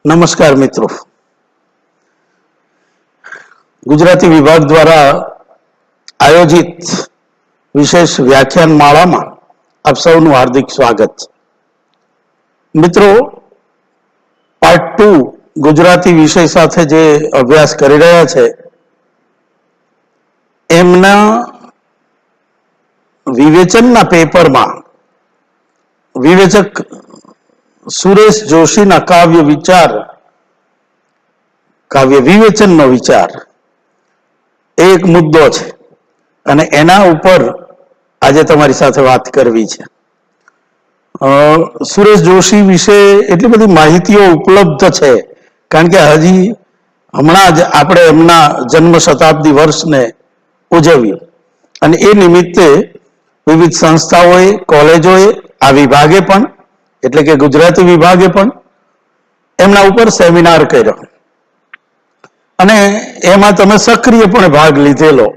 નમસ્કાર મિત્રો, ગુજરાતી વિભાગ દ્વારા આયોજિત વિશેષ વ્યાખ્યાન માળામાં આપ સૌનું હાર્દિક સ્વાગત. મિત્રો, પાર્ટ 2 ગુજરાતી વિષય સાથે જે અભ્યાસ કરી રહ્યા છે એમના વિવેચનના પેપરમાં વિવેચક સુરેશ જોશીના કાવ્ય વિવેચનનો વિચાર એક મુદ્દો છે અને એના ઉપર આજે તમારી સાથે વાત કરવી છે. સુરેશ જોશી વિશે એટલી બધી માહિતીઓ ઉપલબ્ધ છે કારણ કે હમણાં જ આપણે એમના જન્મ શતાબ્દી વર્ષને ઉજવ્યું અને એ નિમિત્તે વિવિધ સંસ્થાઓએ, કોલેજોએ, આ વિભાગે પણ એટલે કે ગુજરાતી વિભાગે પણ એમના ઉપર સેમિનાર કર્યો અને એમાં તમે સક્રિયપણે ભાગ લીધેલો.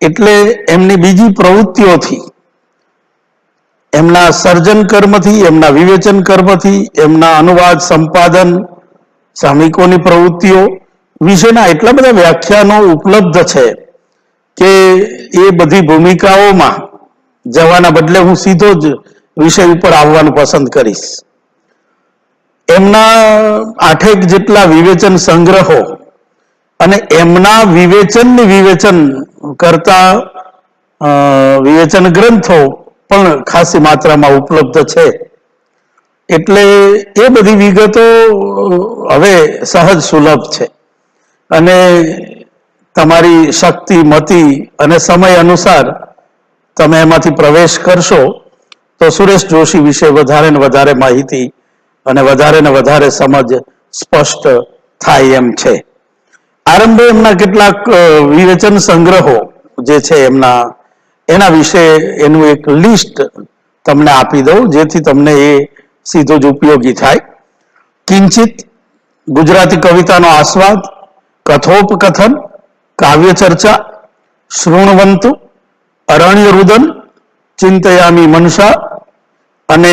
એટલે એમની બીજી પ્રવૃત્તિઓથી, એમના સર્જન કર્મથી, એમના વિવેચન કર્મથી, એમના અનુવાદ, સંપાદન, સામયિકોની પ્રવૃત્તિઓ વિશેના એટલા બધા વ્યાખ્યાનો ઉપલબ્ધ છે કે એ બધી ભૂમિકાઓમાં જવાના બદલે હું સીધો જ વિષય ઉપર આવવાનું પસંદ કરીશ. એમના 8 જેટલા વિવેચન સંગ્રહો અને એમના વિવેચન કરતા વિવેચન ગ્રંથો પણ ખાસી માત્રામાં ઉપલબ્ધ છે. એટલે એ બધી વિગતો હવે સહજ સુલભ છે અને તમારી શક્તિ, મતિ અને સમય અનુસાર તમે એમાંથી પ્રવેશ કરશો તો સુરેશ જોશી વિશે વધારે ને વધારે માહિતી અને વધારે સમજ સ્પષ્ટ થાય એમ છે. આરંભે એમના કેટલાક વિવેચન સંગ્રહો જે છે એના વિશે એનું એક લિસ્ટ તમને આપી દઉં જેથી તમને એ સીધો જ ઉપયોગી થાય. કિંચિત, ગુજરાતી કવિતાનો આસ્વાદ, કથોપકથન, કાવ્ય ચર્ચા, શૃણવંતુ, અરણ્ય રુદન, ચિંતયામી મનસા અને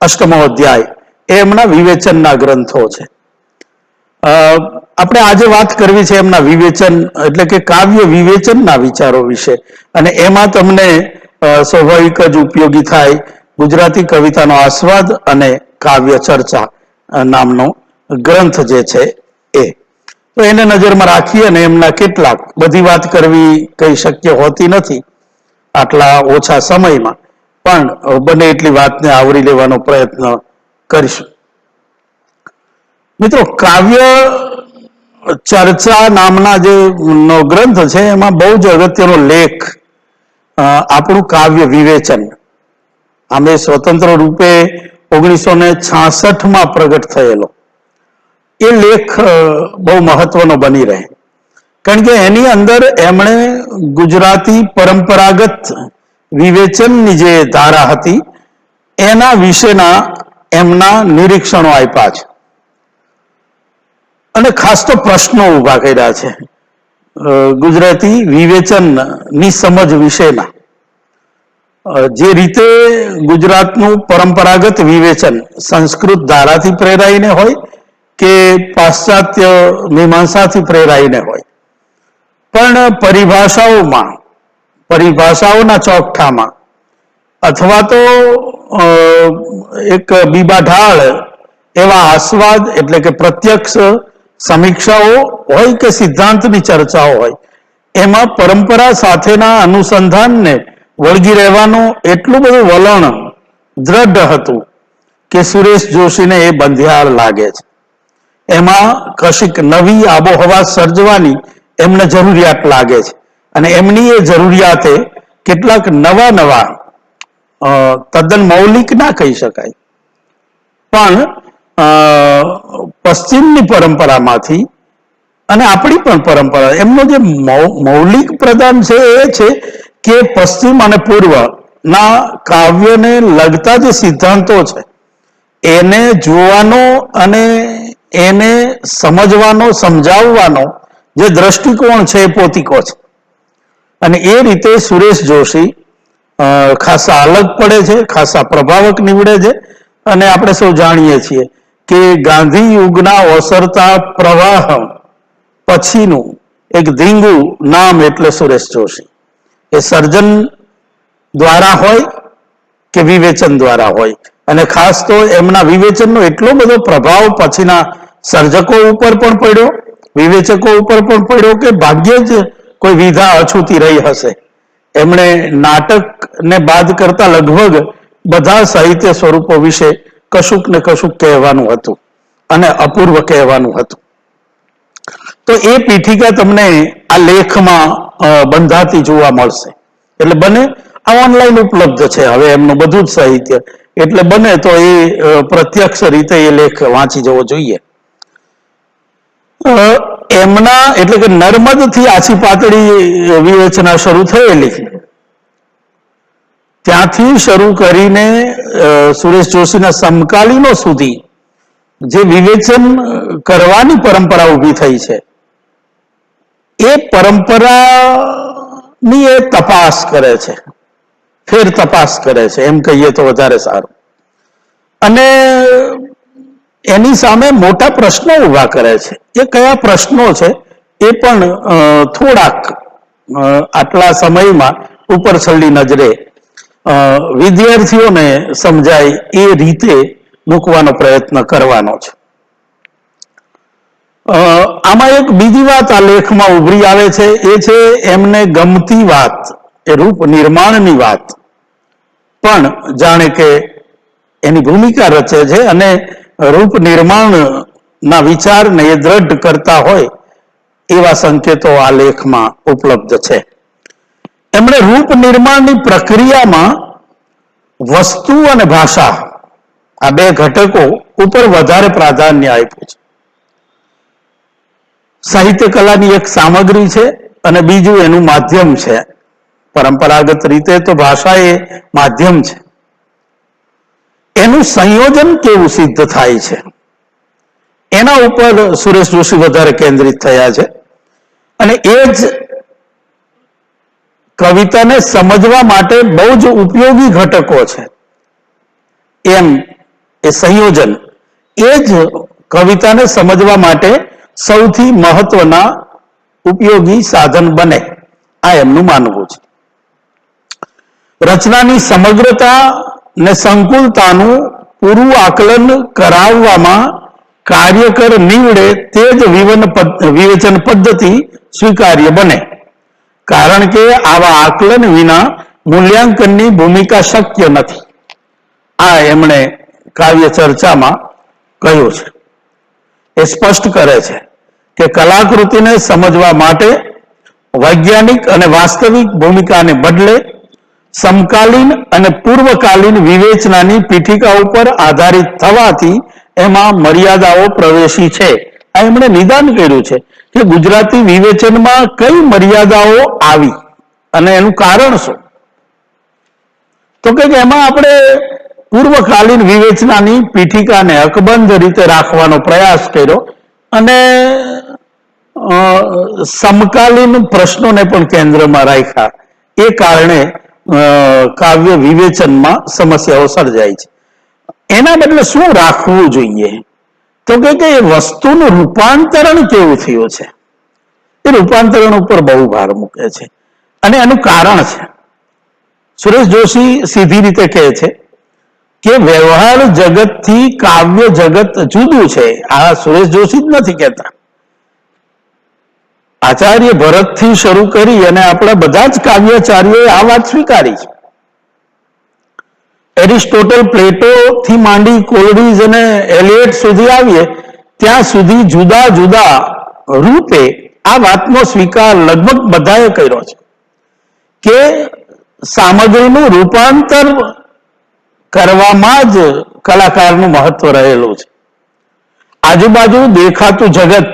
અષ્ટમો અધ્યાય એ એમના વિવેચનના ગ્રંથો છે. આપણે આજે વાત કરવી છે એમના વિવેચન એટલે કે કાવ્ય વિવેચનના વિચારો વિશે અને એમાં તમને સ્વાભાવિક જ ઉપયોગી થાય ગુજરાતી કવિતાનો આસ્વાદ અને કાવ્ય ચર્ચા નામનો ગ્રંથ જે છે એ. તો એને નજરમાં રાખી અને એમના કેટલાક, બધી વાત કરવી કઈ શક્ય હોતી નથી આટલા ઓછા સમયમાં, પણ બને એટલી વાતને આવરી લેવાનો પ્રયત્ન કરીશું. મિત્રો, કાવ્ય ચર્ચા નામના જે ગ્રંથ છે એમાં બહુ જ અગત્યનો લેખ આપણું કાવ્ય વિવેચન, આમે સ્વતંત્ર રૂપે 1966માં પ્રગટ થયેલો એ લેખ બહુ મહત્વનો બની રહે કારણ કે એની અંદર એમણે ગુજરાતી પરંપરાગત વિવેચનની જે ધારા હતી એના વિશેના એમના નિરીક્ષણો આપ્યા છે અને ખાસ તો પ્રશ્નો ઉભા કર્યા છે ગુજરાતી વિવેચનની સમજ વિશેના. જે રીતે ગુજરાતનું પરંપરાગત વિવેચન સંસ્કૃત ધારાથી પ્રેરાઈને હોય કે પાશ્ચાત્ય મીમાંસાથી પ્રેરાઈને હોય, પણ પરિભાષાઓના ચોકઠામાં અથવા તો એક બીબાઢાળ એવા આસ્વાદ એટલે કે પ્રત્યક્ષ સમીક્ષાઓ હોય કે સિદ્ધાંતની ચર્ચાઓ હોય, એમાં પરંપરા સાથેના અનુસંધાનને વળગી રહેવાનું એટલું બધું વલણ દ્રઢ હતું કે સુરેશ જોશીને એ બંધિયાર લાગે છે. એમાં કશીક નવી આબોહવા સર્જવાની એમને જરૂરિયાત લાગે છે અને એમની એ જરૂરિયાતે કેટલાક નવા તદ્દન મૌલિક ના કહી શકાય પણ પશ્ચિમની પરંપરામાંથી અને આપણી પણ પરંપરા, એમનો જે મૌલિક પ્રદાન છે એ છે કે પશ્ચિમ અને પૂર્વના કાવ્યને લગતા જે સિદ્ધાંતો છે એને જોવાનો અને એને સમજવાનો, સમજાવવાનો જે દ્રષ્ટિકોણ છે એ પોતિકો છે અને એ રીતે સુરેશ જોશી ખાસા અલગ પડે છે, ખાસા પ્રભાવક નીવડે છે અને આપણે સૌ જાણીએ છીએ કે ગાંધી યુગના ઓસરતા પ્રવાહ પછીનું એક ધીંગું નામ એટલે સુરેશ જોશી. એ સર્જન દ્વારા હોય કે વિવેચન દ્વારા હોય, અને ખાસ તો એમના વિવેચનનો એટલો બધો પ્રભાવ પછીના સર્જકો ઉપર પણ પડ્યો, વિવેચકો ઉપર પણ પડ્યો કે ભાગ્યે જ કોઈ વિધા અછૂતી રહી હશે. એમણે નાટકને બાદ કરતા લગભગ બધા સાહિત્ય સ્વરૂપો વિશે કશુંક ને કશુંક કહેવાનું હતું અને અપૂર્વ કહેવાનું હતું. તો એ પીઠિકા તમને આ લેખમાં બંધાતી જોવા મળશે. એટલે બને આ ઓનલાઈન ઉપલબ્ધ છે હવે એમનું બધું જ સાહિત્ય, એટલે બને તો એ પ્રત્યક્ષ રીતે એ લેખ વાંચી જવો જોઈએ. એમના એટલે કે નર્મદથી આછી પાતળી વિવેચના શરૂ થયેલી, ત્યાંથી શરૂ કરીને સુરેશ જોશીના સમકાલીનો સુધી જે વિવેચન કરવાની પરંપરા ઊભી થઈ છે, એ પરંપરાની એ તપાસ કરે છે, ફેર તપાસ કરે છે એમ કહીએ તો વધારે સારું. અને એની સામે મોટા પ્રશ્નો ઊભા કરે છે. એ કયા પ્રશ્નો છે એ પણ થોડાક આટલા સમયમાં ઉપર છલ્લી નજરે વિદ્યાર્થીઓને સમજાય એ રીતે મૂકવાનો પ્રયત્ન કરવાનો છે. આમાં એક બીજી વાત આ લેખમાં ઉભરી આવે છે, એ છે એમને ગમતી વાત, એ રૂપ નિર્માણની વાત પણ જાણે કે એની ભૂમિકા રચે છે અને રૂપ નિર્માણના વિચારને એ દ્રઢ કરતા હોય એવા સંકેતો આ લેખમાં ઉપલબ્ધ છે. એમણે રૂપ નિર્માણની પ્રક્રિયામાં વસ્તુ અને ભાષા આ બે ઘટકો ઉપર વધારે પ્રાધાન્ય આપ્યું છે. સાહિત્ય કલાની એક સામગ્રી છે અને બીજું એનું માધ્યમ છે. પરંપરાગત રીતે તો ભાષા એ માધ્યમ છે. એનું સંયોજન કેવું સિદ્ધ થાય છે એના ઉપર સુરેશ જોશી વધારે કેન્દ્રિત થયા છે. અને એ જ કવિતાને સમજવા માટે બહુ જ ઉપયોગી ઘટકો છે. એમ એ સંયોજન એ જ કવિતાને સમજવા માટે સૌથી મહત્વના ઉપયોગી સાધન બને, આ એમનું માનવું છે. રચનાની સમગ્રતા ને સંકુલતાનું પૂરું આકલન કરાવવામાં કાર્યકર નીવડે તે જ વિવેચન પદ્ધતિ સ્વીકાર્ય બને. કારણ કે આવા આકલન વિના મૂલ્યાંકનની ભૂમિકા શક્ય નથી. આ એમણે કાવ્ય ચર્ચામાં કહ્યું છે. એ સ્પષ્ટ કરે છે કે કલાકૃતિને સમજવા માટે વૈજ્ઞાનિક અને વાસ્તવિક ભૂમિકાને બદલે સમકાલીન અને પૂર્વકાલીન વિવેચનાની પીઠિકા ઉપર આધારિત થવાથી એમાં મર્યાદાઓ પ્રવેશી છે. આ એમણે નિદાન કર્યું છે કે ગુજરાતી વિવેચનમાં કઈ મર્યાદાઓ આવી અને એનું કારણ શું. તો કે એમાં આપણે પૂર્વકાલીન વિવેચનાની પીઠિકાને અકબંધ રીતે રાખવાનો પ્રયાસ કર્યો અને સમકાલીન પ્રશ્નોને પણ કેન્દ્રમાં રાખ્યા. એ કારણે કાવ્ય વિવેચનમાં સમસ્યાઓ સર્જાય છે. એના બદલે શું રાખવું જોઈએ, તો કે એ વસ્તુનું રૂપાંતરણ કેવું થયું છે, એ રૂપાંતરણ ઉપર બહુ ભાર મૂકે છે અને એનું કારણ છે. સુરેશ જોશી સીધી રીતે કહે છે કે વ્યવહાર જગતથી કાવ્ય જગત જુદું છે. આ સુરેશ જોશી જ નથી કહેતા, આચાર્ય ભરતથી શરૂ કરી અને આપણા બધા જ કાવ્યાચાર્યોએ આ વાત સ્વીકારી છે. એરિસ્ટોટલ, પ્લેટો થી માંડી કોલરીજ અને એલિયટ સુધી આવીએ ત્યાં સુધી જુદા જુદા રૂપે આ વાતનો સ્વીકાર લગભગ બધાએ કર્યો છે કે સામગ્રીનું રૂપાંતર કરવામાં જ કલાકારનું મહત્વ રહેલું છે. આજુબાજુ દેખાતું જગત,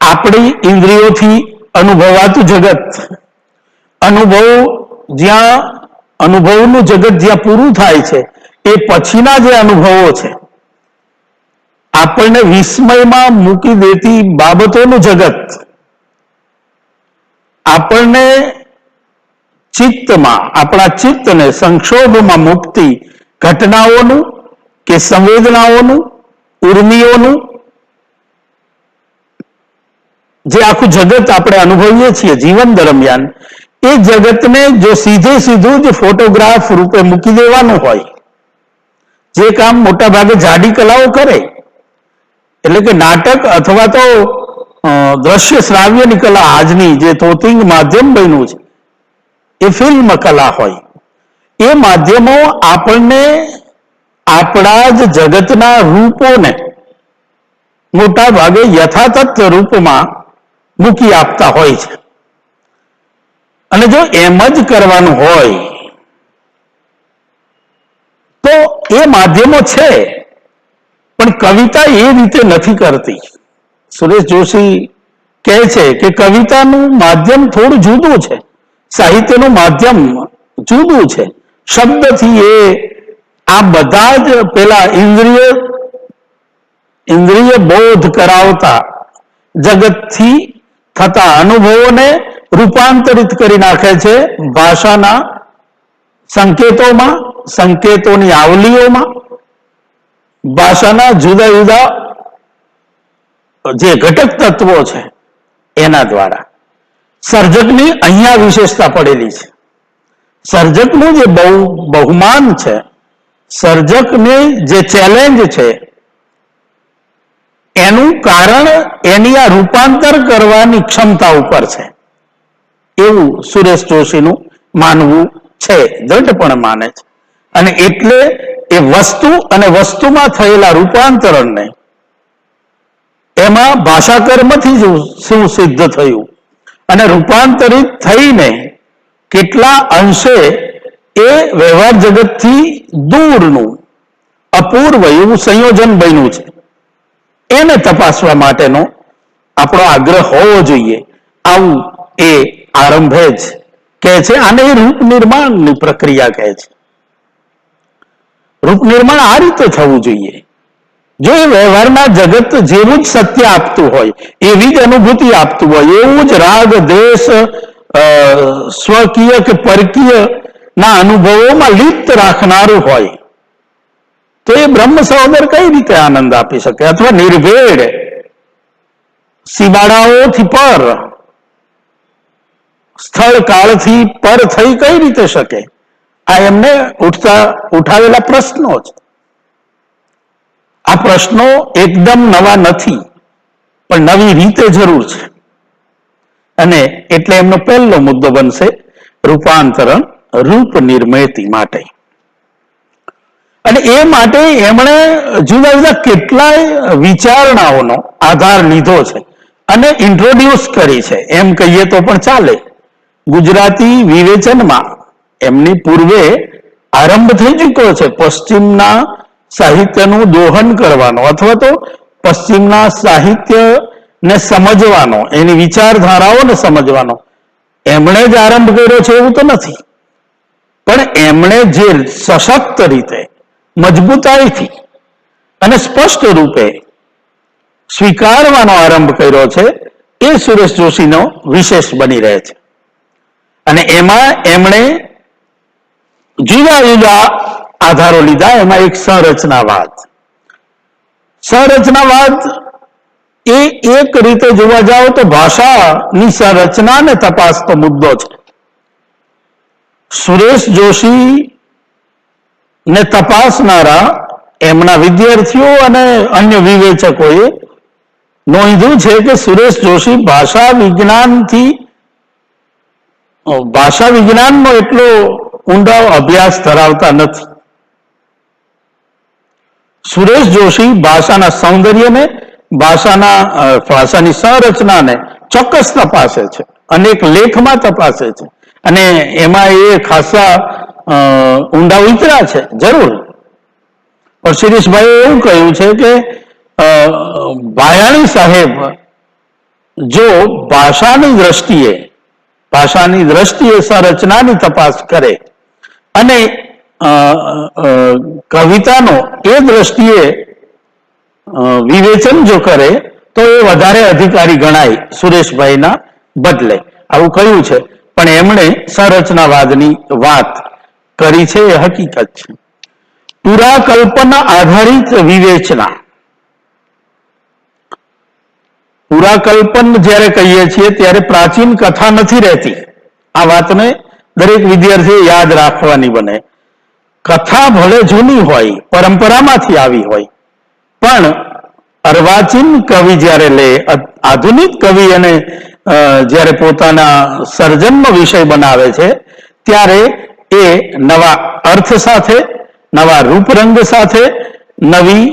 આપણી ઇન્દ્રિયોથી અનુભવાતું જગત, અનુભવનું જગત જ્યાં પૂરું થાય છે એ પછીના જે અનુભવો છે, આપણને વિસ્મયમાં મૂકી દેતી બાબતોનું જગત, આપણને ચિત્તમાં, આપણા ચિત્તને સંક્ષોભમાં મૂકતી ઘટનાઓનું કે સંવેદનાઓનું, ઉર્મિઓનું જે આખું જગત આપણે અનુભવીએ છીએ જીવન દરમિયાન, એ જગતને જો સીધે સીધું જ ફોટોગ્રાફ રૂપે મૂકી દેવાનું હોય, જે કામ મોટા ભાગે જાડી કલાઓ કરે, એટલે કે નાટક અથવા તો દ્રશ્ય શ્રાવ્યની કલા, આજની જે તોતિંગ માધ્યમ બન્યું છે એ ફિલ્મ કલા હોય, એ માધ્યમો આપણને આપણા જ જગતના રૂપોને મોટા ભાગે યથાતથ રૂપમાં મૂકી આપતા હોય છે. અને જો એમ જ કરવાનું હોય તો એ માધ્યમો છે, પણ કવિતા એ રીતે નથી કરતી. સુરેશ જોશી કહે છે કે કવિતાનું માધ્યમ થોડું જુદું છે, સાહિત્યનું માધ્યમ જુદું છે. શબ્દથી એ આ બધા જ પેલા ઇન્દ્રિય બોધ કરાવતા જગતથી થતા અનુભવોને રૂપાંતરિત કરી નાખે છે ભાષાના સંકેતોમાં, સંકેતોની આવલીઓમાં, ભાષાના જુદા જુદા જે ઘટક તત્વો છે એના દ્વારા. સર્જકની અહીંયા વિશેષતા પડેલી છે. સર્જકનું જે બહુમાન છે, સર્જકની જે ચેલેન્જ છે, એનું કારણ એની આ રૂપાંતર કરવાની ક્ષમતા ઉપર છે, એવું સુરેશ જોશીનું માનવું છે, દ્રઢપણે માને છે. અને એટલે એ વસ્તુ અને વસ્તુમાં થયેલા રૂપાંતરણને એમાં ભાષાકર્મથી શું સિદ્ધ થયું અને રૂપાંતરિત થઈને કેટલા અંશે એ વ્યવહાર જગતથી દૂરનું અપૂર્વ એવું સંયોજન બન્યું છે, એને તપાસવા માટેનો આપણો આગ્રહ હોવો જોઈએ. આવું એ આરંભે જ કહે છે. આને રૂપ નિર્માણની પ્રક્રિયા કહે છે. રૂપ નિર્માણ આ રીતે થવું જોઈએ. જો એ વ્યવહારના જગત જેવું જ સત્ય આપતું હોય, એવી જ અનુભૂતિ આપતું હોય, એવું જ રાગ દ્વેષ સ્વકીય કે પરકીય ના અનુભવોમાં લિપ્ત રાખનારું હોય, તો એ બ્રહ્મ સહોદર કઈ રીતે આનંદ આપી શકે? અથવા નિર્ભેળ સીમાડાઓથી પર, સ્થળ કાળથી પર થઈ કઈ રીતે શકે? આ એમને ઉઠાવેલા પ્રશ્નો છે. આ પ્રશ્નો એકદમ નવા નથી, પણ નવી રીતે જરૂર છે. અને એટલે એમનો પહેલો મુદ્દો બનશે રૂપાંતરણ, રૂપ નિર્મિતિ માટે. અને એ માટે એમણે જુદા જુદા કેટલાય વિચારણાઓનો આધાર લીધો છે અને ઇન્ટ્રોડ્યુસ કરી છે, એમ કહીએ તો પણ ચાલે. ગુજરાતી વિવેચનમાં એમની પૂર્વે આરંભ થઈ ચૂક્યો છે પશ્ચિમના સાહિત્યનું દોહન કરવાનો, અથવા તો પશ્ચિમના સાહિત્યને સમજવાનો, એની વિચારધારાઓને સમજવાનો. એમણે જ આરંભ કર્યો છે એવું તો નથી, પણ એમણે જે સશક્ત રીતે, મજબૂતાઈથી અને સ્પષ્ટ રૂપે સ્વીકારવાનો આરંભ કર્યો છે, એ સુરેશ જોશીનો વિશેષ બની રહે છે. અને એમાં એમણે જુદા જુદા આધારો લીધા. એમાં એક સંરચનાવાદ. સંરચનાવાદ એ એક રીતે જોવા જાઓ તો ભાષાની સંરચનાને તપાસતો મુદ્દો છે. સુરેશ જોશી ને તપાસનારા એમના વિદ્યાર્થીઓ અને અન્ય વિવેચકોએ નોંધ્યું છે કે સુરેશ જોશી ભાષા વિજ્ઞાનનો એટલો ઊંડો અભ્યાસ ધરાવતા નથી. સુરેશ જોશી ભાષાના સૌંદર્યને, ભાષાની સંરચનાને ચોક્કસ તપાસે છે, અનેક લેખમાં તપાસે છે, અને એમાં એ ખાસા ઊંડા ઉતર્યા છે જરૂર. પણ શિરીષભાઈએ એવું કહ્યું છે કે ભાયાણી સાહેબ જો ભાષાની દ્રષ્ટિએ સંરચનાની તપાસ કરે અને કવિતાનો એ દ્રષ્ટિએ વિવેચન જો કરે તો એ વધારે અધિકારી ગણાય સુરેશભાઈના બદલે. આવું કહ્યું છે, પણ એમણે સંરચનાવાદની વાત કરી છે, એ હકીકત છે. પુરાકલ્પન આધારિત વિવેચના. પુરાકલ્પન જ્યારે કહીએ છીએ ત્યારે પ્રાચીન કથા નથી રહેતી. આ વાતને દરેક વિદ્યાર્થીએ યાદ રાખવાની બને. કથા ભલે જૂની હોય, પરંપરામાંથી આવી હોય, પણ અર્વાચીન કવિ જ્યારે લે, આધુનિક કવિ અને જ્યારે પોતાના સર્જનનો વિષય બનાવે છે ત્યારે એ નવા અર્થ સાથે, નવા રૂપરંગ સાથે, નવી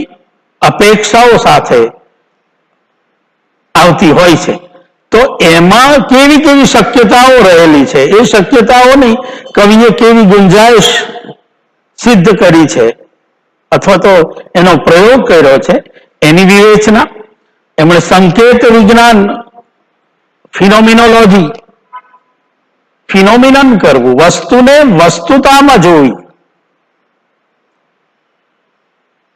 અપેક્ષાઓ સાથે આવતી હોય છે. તો એમાં કેવી કેવી શક્યતાઓ રહેલી છે, એ શક્યતાઓની કવિએ કેવી ગુંજાઈશ સિદ્ધ કરી છે અથવા તો એનો પ્રયોગ કર્યો છે, એની વિવેચના. એમણે સંકેત વિજ્ઞાન, ફિનોમિનોલોજી, ફિનોમિનન કરવું, વસ્તુને વસ્તુતામાં જોવી.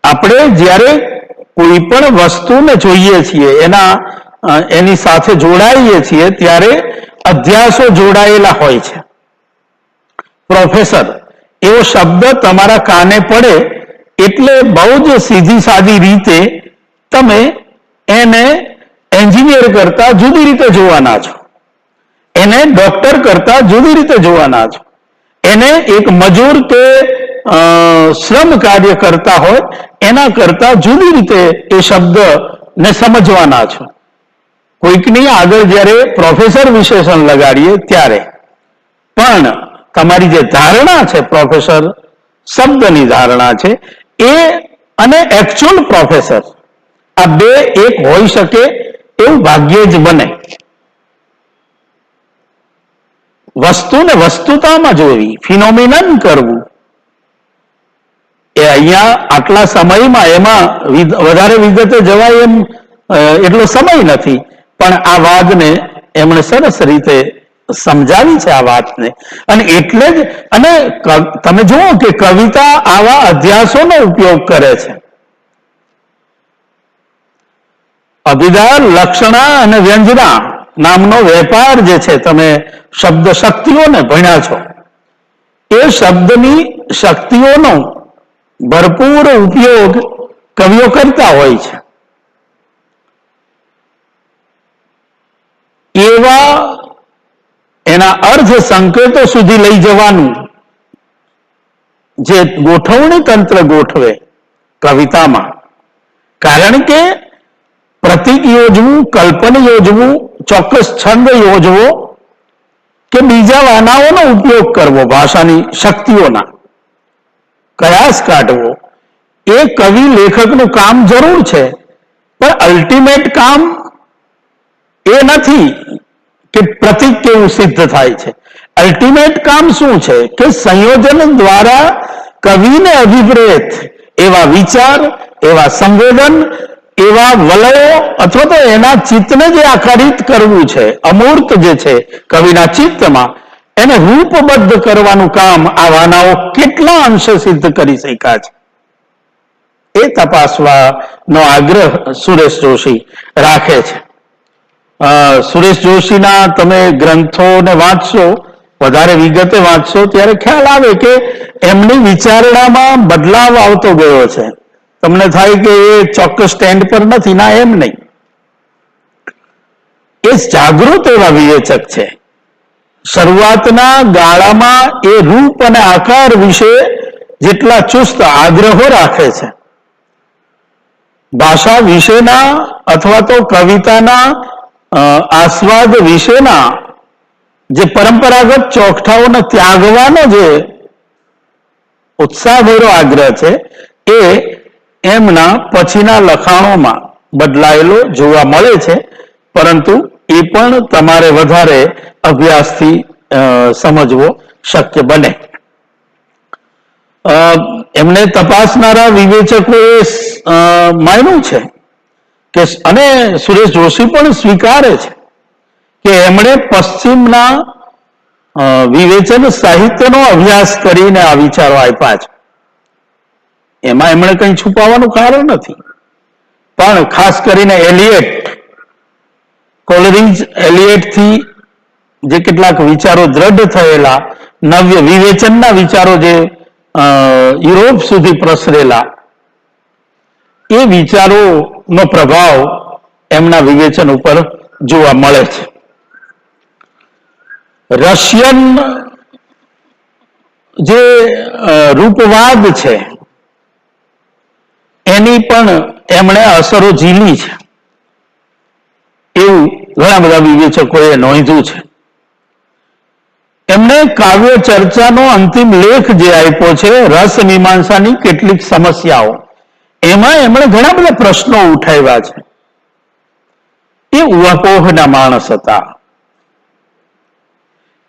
આપણે જ્યારે કોઈ પણ વસ્તુને જોઈએ છીએ, એની સાથે જોડાઈએ છીએ ત્યારે અધ્યાસો જોડાયેલા હોય છે. પ્રોફેસર એવો શબ્દ તમારા કાને પડે એટલે બહુ જ સીધી સાદી રીતે તમે એને એન્જિનિયર કરતા જુદી રીતે જોવાના છો, એને ડોક્ટર કરતા જુદી રીતે જોવાના છો, એને એક મજૂર કે શ્રમ કાર્ય કરતા હોય એના કરતા જુદી રીતે એ શબ્દને સમજવાના છો. કોઈકની આગળ જ્યારે પ્રોફેસર વિશેષણ લગાડીએ ત્યારે પણ તમારી જે ધારણા છે, પ્રોફેસર શબ્દની ધારણા છે, એ અને એકચ્યુઅલ પ્રોફેસર આ બે એક હોઈ શકે એવું ભાગ્યે જ બને. વસ્તુને વસ્તુતામાં જોવી, ફિનોમિનન કરવું, એ અહીંયા આટલા સમયમાં એમાં વધારે વિગતે જવાય એમ એટલો સમય નથી, પણ આ વાતને એમણે સરસ રીતે સમજાવી છે આ વાતને. અને એટલે જ અને તમે જુઓ કે કવિતા આવા અધ્યાસોનો ઉપયોગ કરે છે. અભિધા, લક્ષણા અને વ્યંજના નામનો વેપાર જે છે, તમે શબ્દ શક્તિઓને ભણ્યા છો, એ શબ્દની શક્તિઓનો ભરપૂર ઉપયોગ કવિઓ કરતા હોય છે. એવા એના અર્થ સંકેતો સુધી લઈ જવાનું જે ગોઠવણી તંત્ર ગોઠવે કવિતામાં. કારણ કે પ્રતીક યોજવું, કલ્પન યોજવું, ચોક્કસ છંદ યોજવો કે બીજા વાનાઓનો ઉપયોગ કરવો, ભાષાની શક્તિઓના કયાસ કાઢવો, એ કવિ લેખકનું કામ જરૂર છે, પણ અલ્ટિમેટ કામ એ નથી કે પ્રતીક કેવું સિદ્ધ થાય છે. અલ્ટિમેટ કામ શું છે કે સંયોજન દ્વારા કવિને અભિપ્રેત એવા વિચાર, એવા સંવેદન, એવા વલયો અથવા તો એના ચિત્તને જે આકારિત કરવું છે, અમૂર્ત જે છે કવિના ચિત્તમાં, એને રૂપબદ્ધ કરવાનું કામ આ વાનાઓ કેટલા અંશે સિદ્ધ કરી શક્યા છે એ તપાસવાનો આગ્રહ સુરેશ જોશી રાખે છે. સુરેશ જોશીના તમે ગ્રંથોને વાંચશો, વધારે વિગતે વાંચશો ત્યારે ખ્યાલ આવે કે એમની વિચારણામાં બદલાવ આવતો ગયો છે. તમને થાય કે એ ચોક્કસ સ્ટેન્ડ પર નથી, ના એમ નહીં. એ જાગૃત એવા વિવેચક છે. શરૂઆતના ગાળામાં એ રૂપ અને આકાર વિશે જેટલા ચુસ્ત આગ્રહો રાખે છે, ભાષા વિશેના અથવા તો કવિતાના આસ્વાદ વિશેના જે પરંપરાગત ચોકઠાઓને ત્યાગવાનો જે ઉત્સાહભર્યો આગ્રહ છે, એ એમના પછીના લખાણોમાં બદલાયેલો જોવા મળે છે. પરંતુ એ પણ તમારે વધારે અભ્યાસથી સમજવો શક્ય બને. એમને તપાસનારા વિવેચકોએ માન્યું છે કે, અને સુરેશ જોશી પણ સ્વીકારે છે કે એમણે પશ્ચિમના વિવેચન સાહિત્યનો અભ્યાસ કરીને આ વિચારો આપ્યા છે. એમાં એમણે કંઈ છુપાવવાનું કારણ નથી. પણ ખાસ કરીને એલિયટ, કોલરિજ એલિયટથી જે કેટલાક વિચારો દ્રઢ થયેલા, નવ્ય વિવેચનના વિચારો જે યુરોપ સુધી પ્રસરેલા એ વિચારોનો પ્રભાવ એમના વિવેચન ઉપર જોવા મળે છે. રશિયન જે રૂપવાદ છે એની પણ એમણે અસરો ઝીલી છે એવું ઘણા બધા વિવેચકોએ નોંધ્યું છે. એમણે કાવ્ય ચર્ચાનો અંતિમ લેખ જે આપ્યો છે રસ મીમાંસાની કેટલીક સમસ્યાઓ, એમાં એમણે ઘણા બધા પ્રશ્નો ઉઠાવ્યા છે. એ ઉહાપોહના માણસ હતા.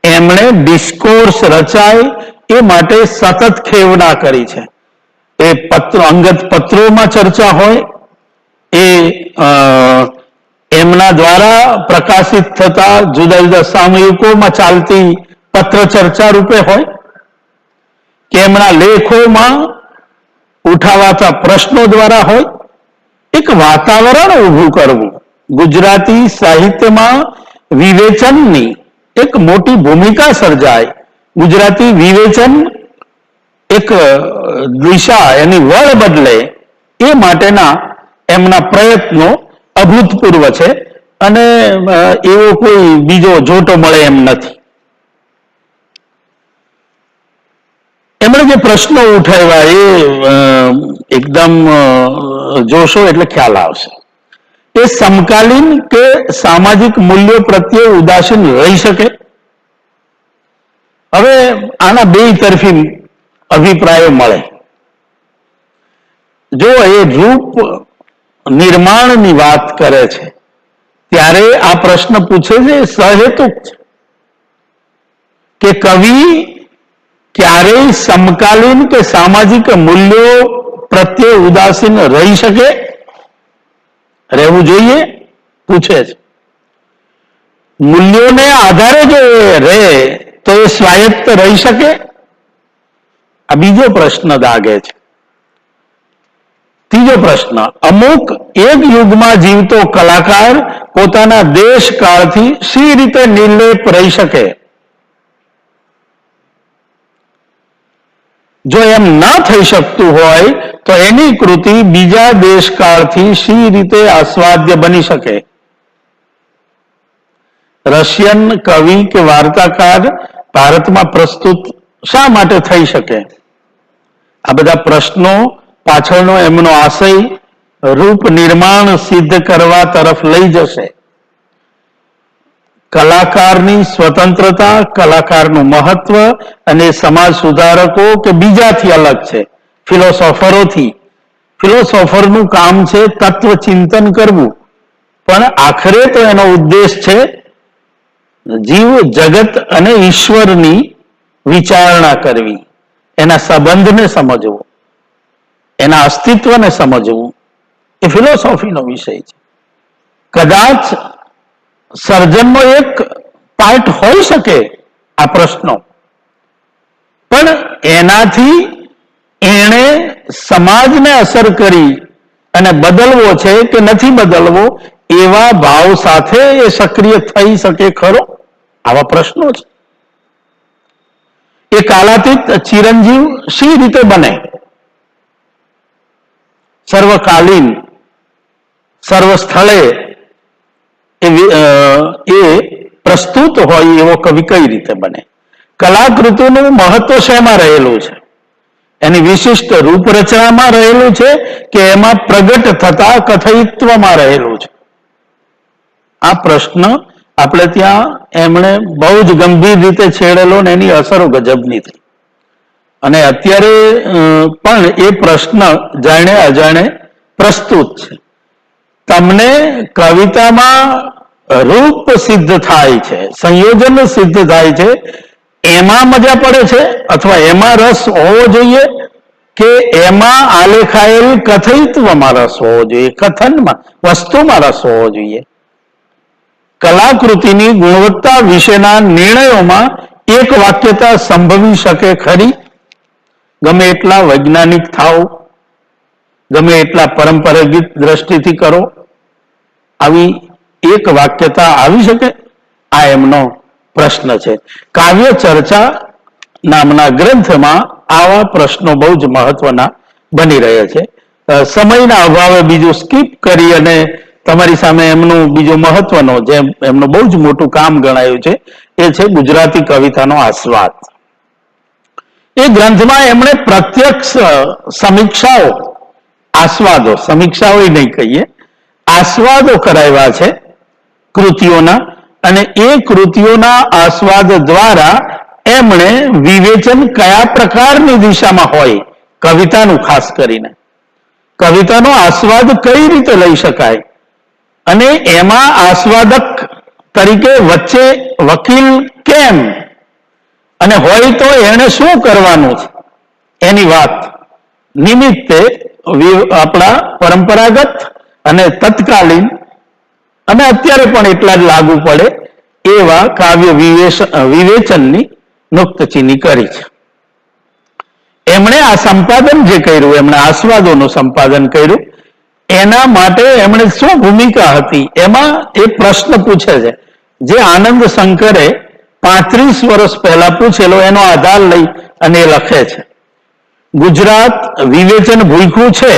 એમણે ડિસ્કોર્સ રચાય એ માટે સતત ખેવના કરી છે. એ અંગત પત્રોમાં ચર્ચા હોય, એ એમના દ્વારા પ્રકાશિત થતા જુદા જુદા સામયિકોમાં ચાલતી પત્ર ચર્ચા રૂપે હોય, કે એમના લેખોમાં ઉઠાવાતા પ્રશ્નો દ્વારા હોય, એક વાતાવરણ ઊભું કરવું. ગુજરાતી સાહિત્યમાં વિવેચનની એક મોટી ભૂમિકા સર્જાય, ગુજરાતી વિવેચન એક દિશા એની વળ બદલે એ માટેના એમના પ્રયત્નો અભૂતપૂર્વ છે અને એવો કોઈ બીજો જોટો મળે એમ નથી. એમણે જે પ્રશ્નો ઉઠાવ્યા એ એકદમ જોશો એટલે ખ્યાલ આવશે. એ સમકાલીન કે સામાજિક મૂલ્યો પ્રત્યે ઉદાસીન રહી શકે? હવે આના બે તરફી અભિપ્રાયો મળે. જો એ રૂપ નિર્માણની વાત કરે છે ત્યારે આ પ્રશ્ન પૂછે છે સહેતુક છે કે કવિ ક્યારેય સમકાલીન કે સામાજિક મૂલ્યો પ્રત્યે ઉદાસીન રહી શકે? રહેવું જોઈએ? પૂછે છે. મૂલ્યોને આધારે જો રહે તો એ સ્વાયત્ત રહી શકે? આ બીજો પ્રશ્ન દાગે છે. ત્રીજો પ્રશ્ન, અમુક એક યુગમાં જીવતો કલાકાર પોતાના દેશ કાળથી શી રીતે નિર્લેપ રહી શકે? જો એમ ન થઈ શકતું હોય તો એની કૃતિ બીજા દેશકાળથી શી રીતે આસ્વાદ્ય બની શકે? રશિયન કવિ કે વાર્તાકાર ભારતમાં પ્રસ્તુત શા માટે થઈ શકે? આ બધા પ્રશ્નો પાછળનો એમનો આશય રૂપ નિર્માણ સિદ્ધ કરવા તરફ લઈ જશે. કલાકારની સ્વતંત્રતા, કલાકારનું મહત્વ અને સમાજ સુધારકો કે બીજાથી અલગ છે, ફિલોસોફરોથી. ફિલોસોફરનું કામ છે તત્વ ચિંતન કરવું, પણ આખરે તો એનો ઉદ્દેશ છે જીવ જગત અને ઈશ્વરની વિચારણા કરવી, એના સંબંધને સમજવો, એના અસ્તિત્વને સમજવું. એ ફિલોસોફીનો વિષય છે. કદાચ સર્જનનો એક પાર્ટ હોઈ શકે આ પ્રશ્નો, પણ એનાથી એણે સમાજને અસર કરી અને બદલવો છે કે નથી બદલવો એવા ભાવ સાથે એ સક્રિય થઈ શકે ખરો? આવા પ્રશ્નો છે. એ કાલાતીત ચિરંજીવ શી રીતે બને? સર્વકાલીન, સર્વ સ્થળે એ પ્રસ્તુત હોય એવો કવિ કઈ રીતે બને? કલાકૃતિનું મહત્વ શેમાં રહેલું છે? એની વિશિષ્ટ રૂપરચનામાં રહેલું છે કે એમાં પ્રગટ થતા કથયિત્વમાં રહેલું છે? આ પ્રશ્ન આપણે ત્યાં એમણે બહુ જ ગંભીર રીતે છેડેલો ને એની અસરો ગજબની થઈ. અને અત્યારે પણ એ પ્રશ્ન જાણે અજાણે પ્રસ્તુત છે. તમને કવિતામાં રૂપ સિદ્ધ થાય છે, સંયોજન સિદ્ધ થાય છે, એમાં મજા પડે છે અથવા એમાં રસ હોવો જોઈએ કે એમાં આલેખાયેલ કથયિત્વમાં રસ હોવો જોઈએ, કથનમાં, વસ્તુમાં રસ હોવો જોઈએ? કલાકૃતિની ગુણવત્તા વિશેના નિર્ણયોમાં એક વાક્યતા સંભવી શકે ખરી? ગમે એટલા વૈજ્ઞાનિક થાવ, ગમે એટલા પરંપરાગત દ્રષ્ટિથી કરો, આવી એક વાક્યતા આવી શકે? આ એમનો પ્રશ્ન છે. કાવ્ય ચર્ચા નામના ગ્રંથમાં આવા પ્રશ્નો બહુ જ મહત્વના બની રહ્યા છે. સમયના અભાવે બીજું સ્કીપ કરી અને તમારી સામે એમનું બીજું મહત્વનો જે એમનું બહુ જ મોટું કામ ગણાયું છે એ છે ગુજરાતી કવિતાનો આસ્વાદ. એ ગ્રંથમાં એમણે પ્રત્યક્ષ સમીક્ષાઓ, આસ્વાદો, સમીક્ષાઓ નહીં કહીએ, આસ્વાદો કરાવ્યા છે કૃતિઓના, અને એ કૃતિઓના આસ્વાદ દ્વારા એમણે વિવેચન કયા પ્રકારની દિશામાં હોય, કવિતાનું ખાસ કરીને, કવિતાનો આસ્વાદ કઈ રીતે લઈ શકાય, અને એમાં આસ્વાદક તરીકે વચ્ચે વકીલ કેમ, અને હોય તો એને શું કરવાનું છે, એની વાત નિમિત્તે આપણા પરંપરાગત અને તત્કાલીન અને અત્યારે પણ એટલા જ લાગુ પડે એવા કાવ્ય વિવેચનની નુક્તચીની કરી છે. એમણે આ સંપાદન જે કર્યું, એમણે આસ્વાદોનું સંપાદન કર્યું, એના માટે એમણે શું ભૂમિકા હતી, એમાં એ પ્રશ્ન પૂછે છે જે આનંદ શંકરે 35 વર્ષ પહેલા પૂછેલો, એનો આધાર લઈ અને એ લખે છે. ગુજરાત વિવેચન ભૂખ્યું છે,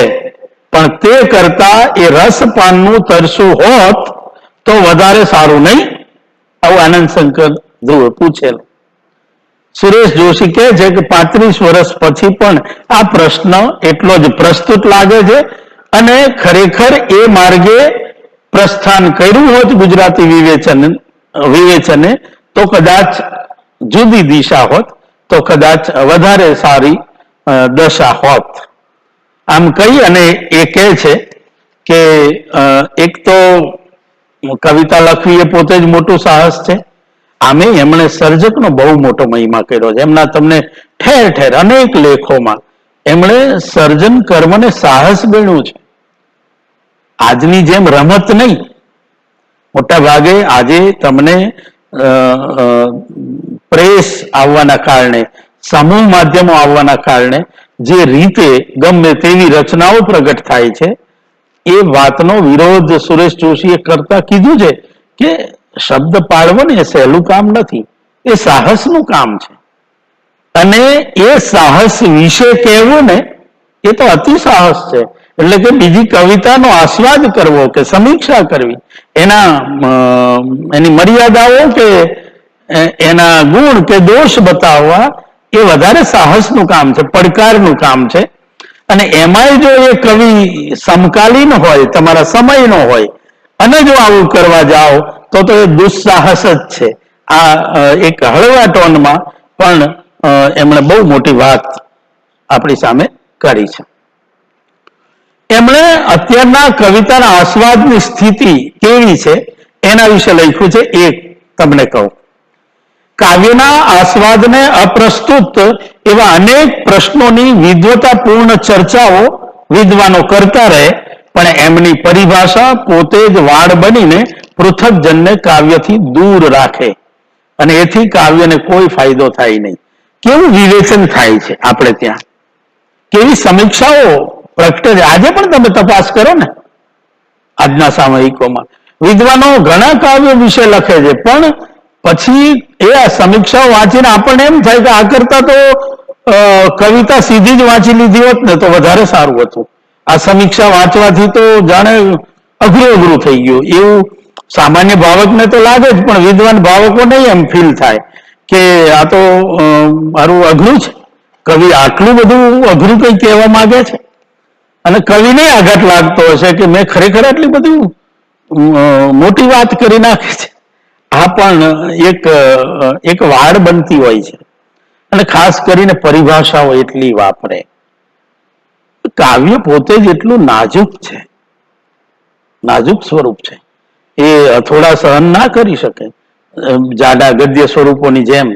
પણ તે કરતા એ રસપાનનું તરસું હોત તો વધારે સારું નહીં? આવું આનંદ શંકર ધ્રુવે પૂછેલું. સુરેશ જોશી કહે છે કે 35 વર્ષ પછી પણ આ પ્રશ્ન એટલો જ પ્રસ્તુત લાગે છે, અને ખરેખર એ માર્ગે પ્રસ્થાન કર્યું હોત ગુજરાતી વિવેચને તો કદાચ જુદી દિશા હોત, તો કદાચ વધારે સારી દશા હોત. આમ કહી અને એ કહે છે કે એક તો કવિતા લખવી એ પોતે જ મોટું સાહસ છે, આમે એમણે સર્જકનો બહુ મોટો મહિમા કર્યો છે. એમના તમને ઠેર ઠેર અનેક લેખોમાં એમણે સર્જન કર્મને સાહસ ગણ્યું છે. આજની જેમ રમત નહીં. મોટા ભાગે આજે તમને પ્રેસ આવવાના કારણે, સમૂહ માધ્યમો આવવાના કારણે જે રીતે ગમે તેવી રચનાઓ પ્રગટ થાય છે, એ વાતનો વિરોધ સુરેશ જોશીએ કરતા કીધું છે કે શબ્દ પાડવો ને એ સહેલું કામ નથી, એ સાહસનું કામ છે. અને એ સાહસ વિશે કહેવું ને એ તો અતિ સાહસ છે. એટલે કે બીજી કવિતાનો આસ્વાદ કરવો કે સમીક્ષા કરવી, એની મર્યાદાઓ કે એના ગુણ કે દોષ બતાવવા એ વધારે સાહસનું કામ છે, પડકારનું કામ છે. અને એમાંય જો એ કવિ સમકાલીન હોય, તમારા સમયનો હોય, અને જો આવું કરવા જાઓ તો એ દુસ્સાહસ જ છે. આ એક હળવા ટોનમાં પણ એમણે બહુ મોટી વાત આપણી સામે કરી છે. એમણે અત્યારના કવિતાના આસ્વાદની સ્થિતિ કેવી છે એના વિશે લખ્યું છે. એક તમને કહું, કાવ્યના આસ્વાદને અપ્રસ્તુત એવા અનેક પ્રશ્નોની વિદ્વતાપૂર્ણ ચર્ચાઓ વિદ્વાનો કરતા રહે, પણ એમની પરિભાષા પોતે જ વાડ બનીને પૃથક્જનને કાવ્યથી દૂર રાખે, અને એથી કાવ્યને કોઈ ફાયદો થાય નહીં. કેવું વિવેચન થાય છે આપણે ત્યાં, કેવી સમીક્ષાઓ પ્રગટે છે. આજે પણ તમે તપાસ કરો ને, આજના સામયિકોમાં વિદ્વાનો ઘણા કાવ્યો વિશે લખે છે, પણ પછી એ આ સમીક્ષાઓ વાંચીને આપણને એમ થાય કે આ કરતા તો કવિતા સીધી જ વાંચી લીધી હોત ને તો વધારે સારું હતું. આ સમીક્ષા વાંચવાથી તો જાણે અઘરું થઈ ગયું એવું સામાન્ય ભાવકને તો લાગે જ, પણ વિદ્વાન ભાવકોને એમ ફીલ થાય કે આ તો મારું અઘરું છે, કવિ આટલું બધું અઘરું કંઈ કહેવા માંગે છે. અને કવિને આઘાત લાગતો હશે કે મેં ખરેખર આટલી બધી મોટી વાત કરી નાખી છે. આ પણ એક વાડ બનતી હોય છે. અને ખાસ કરીને પરિભાષાઓ એટલી વાપરે. કાવ્ય પોતે જ એટલું નાજુક છે, નાજુક સ્વરૂપ છે, એ થોડા સહન ના કરી શકે જાડા ગદ્ય સ્વરૂપોની જેમ.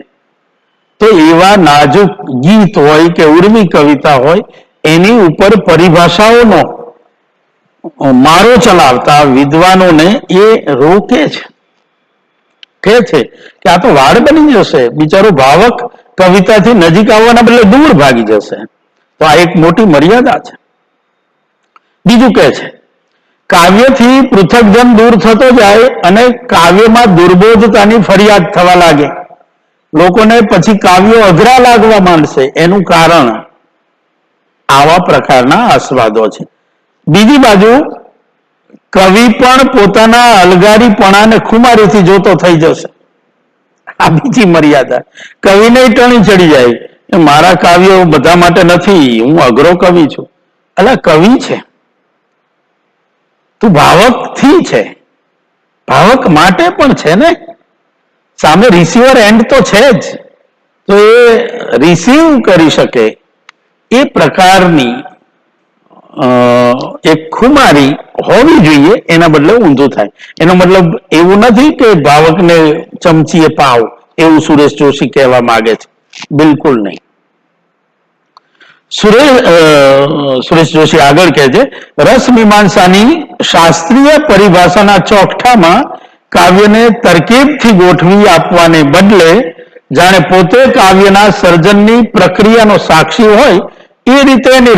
તો એવા નાજુક ગીત હોય કે ઉર્મી કવિતા હોય, એની ઉપર પરિભાષાઓનો મારો ચલાવતા વિદ્વાનોને એ રોકે છે, કહે છે કે આ તો વાડ બની જશે, બિચારો ભાવક કવિતાથી નજીક આવવાના બદલે દૂર ભાગી જશે. તો આ એક મોટી મર્યાદા છે. બીજું કહે છે, કાવ્યથી પૃથક્જન દૂર થતો જાય અને કાવ્યમાં દુર્બોધતાની ફરિયાદ થવા લાગે. લોકોને પછી કાવ્યો અઘરા લાગવા માંડશે. એનું કારણ આવા પ્રકારના આસ્વાદો છે. બીજી બાજુ કવિ પણ પોતાના અલગારીપણાને ખુમારીથી જોતો થઈ જશે. આ બીજી મર્યાદા. કવિને ટણી ચડી જાય કે મારા કાવ્યો બધા માટે નથી, હું અઘરો કવિ છું. અલા, કવિ છે તું, ભાવકથી છે, ભાવક માટે પણ છે ને. સામે રિસીવર એન્ડ તો છે જ, તો એ રિસીવ કરી શકે એ પ્રકારની એક ખુમારી હોવી જોઈએ. એના બદલે ઊંધું થાય. એનો મતલબ એવું નથી કે ભાવકને ચમચીએ પાવ, એવું સુરેશ જોશી કહેવા માંગે છે. બિલકુલ નહીં. સુરેશ જોશી આગળ કહે છે, રસ મીમાંસાની શાસ્ત્રીય પરિભાષાના ચોકઠામાં કાવ્યને તરકીબથી ગોઠવી આપવાને બદલે જાણે પોતે કાવ્યના સર્જનની પ્રક્રિયાનો સાક્ષી હોય એ રીતે એની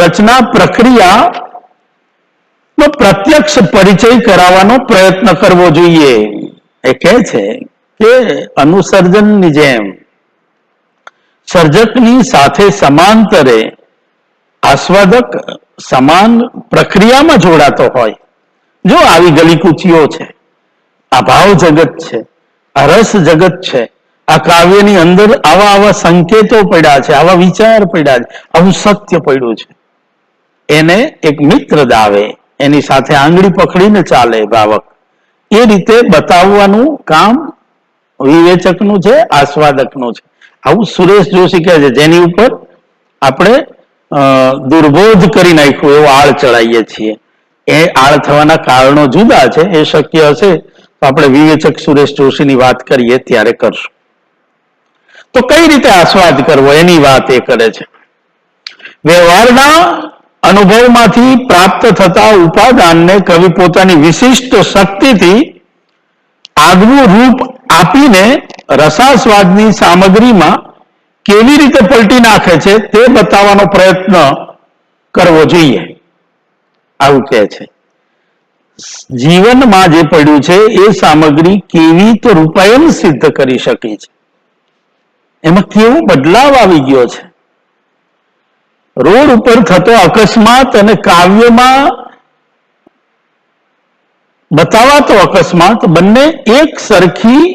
રચના પ્રક્રિયાનો પ્રત્યક્ષ પરિચય કરાવવાનો પ્રયત્ન કરવો જોઈએ. એ કહે છે કે અનુસર્જનની જેમ સર્જકની સાથે સમાંતરે આસ્વાદક સમાન પ્રક્રિયામાં જોડાતો હોય. જો આવી ગલીકૂચીઓ છે, આ ભાવ જગત છે, આ રસ જગત છે, આ કાવ્યની અંદર આવા સંકેતો પડ્યા છે, આવા વિચાર પડ્યા છે, આવું સત્ય પડ્યું છે, એને એક મિત્ર દાવે, એની સાથે આંગળી પકડીને ચાલે ભાવક. એ રીતે બતાવવાનું કામ વિવેચકનું છે, આસ્વાદકનું છે. આવું સુરેશ જોશી કહે છે, જેની ઉપર આપણે દુર્બોધ કરી નાખ્યું એવો આળ ચડાવીએ છીએ. એ આળ થવાના કારણો જુદા છે. એ શક્ય હશે તો આપણે વિવેચક સુરેશ જોશીની વાત કરીએ ત્યારે કરશું. તો કઈ રીતે આસ્વાદ કરવો એની વાત એ કરે છે. વ્યવહારના અનુભવમાંથી પ્રાપ્ત થતા ઉપાદાનને કવિ પોતાની વિશિષ્ટ શક્તિથી આગવું રૂપ આપીને રસાસ્વાદની સામગ્રીમાં કેવી રીતે પલટી નાખે છે તે બતાવવાનો પ્રયત્ન કરવો જોઈએ. આવું કહે છે. જીવનમાં જે પડ્યું છે એ સામગ્રી કેવી તો રૂપાયન સિદ્ધ કરી શકી છે. એમાં કેવો બદલાવ આવી ગયો છે. રોડ ઉપર થતો અકસ્માત અને કાવ્યમાં બતાવાતો અકસ્માત બંને એક સરખી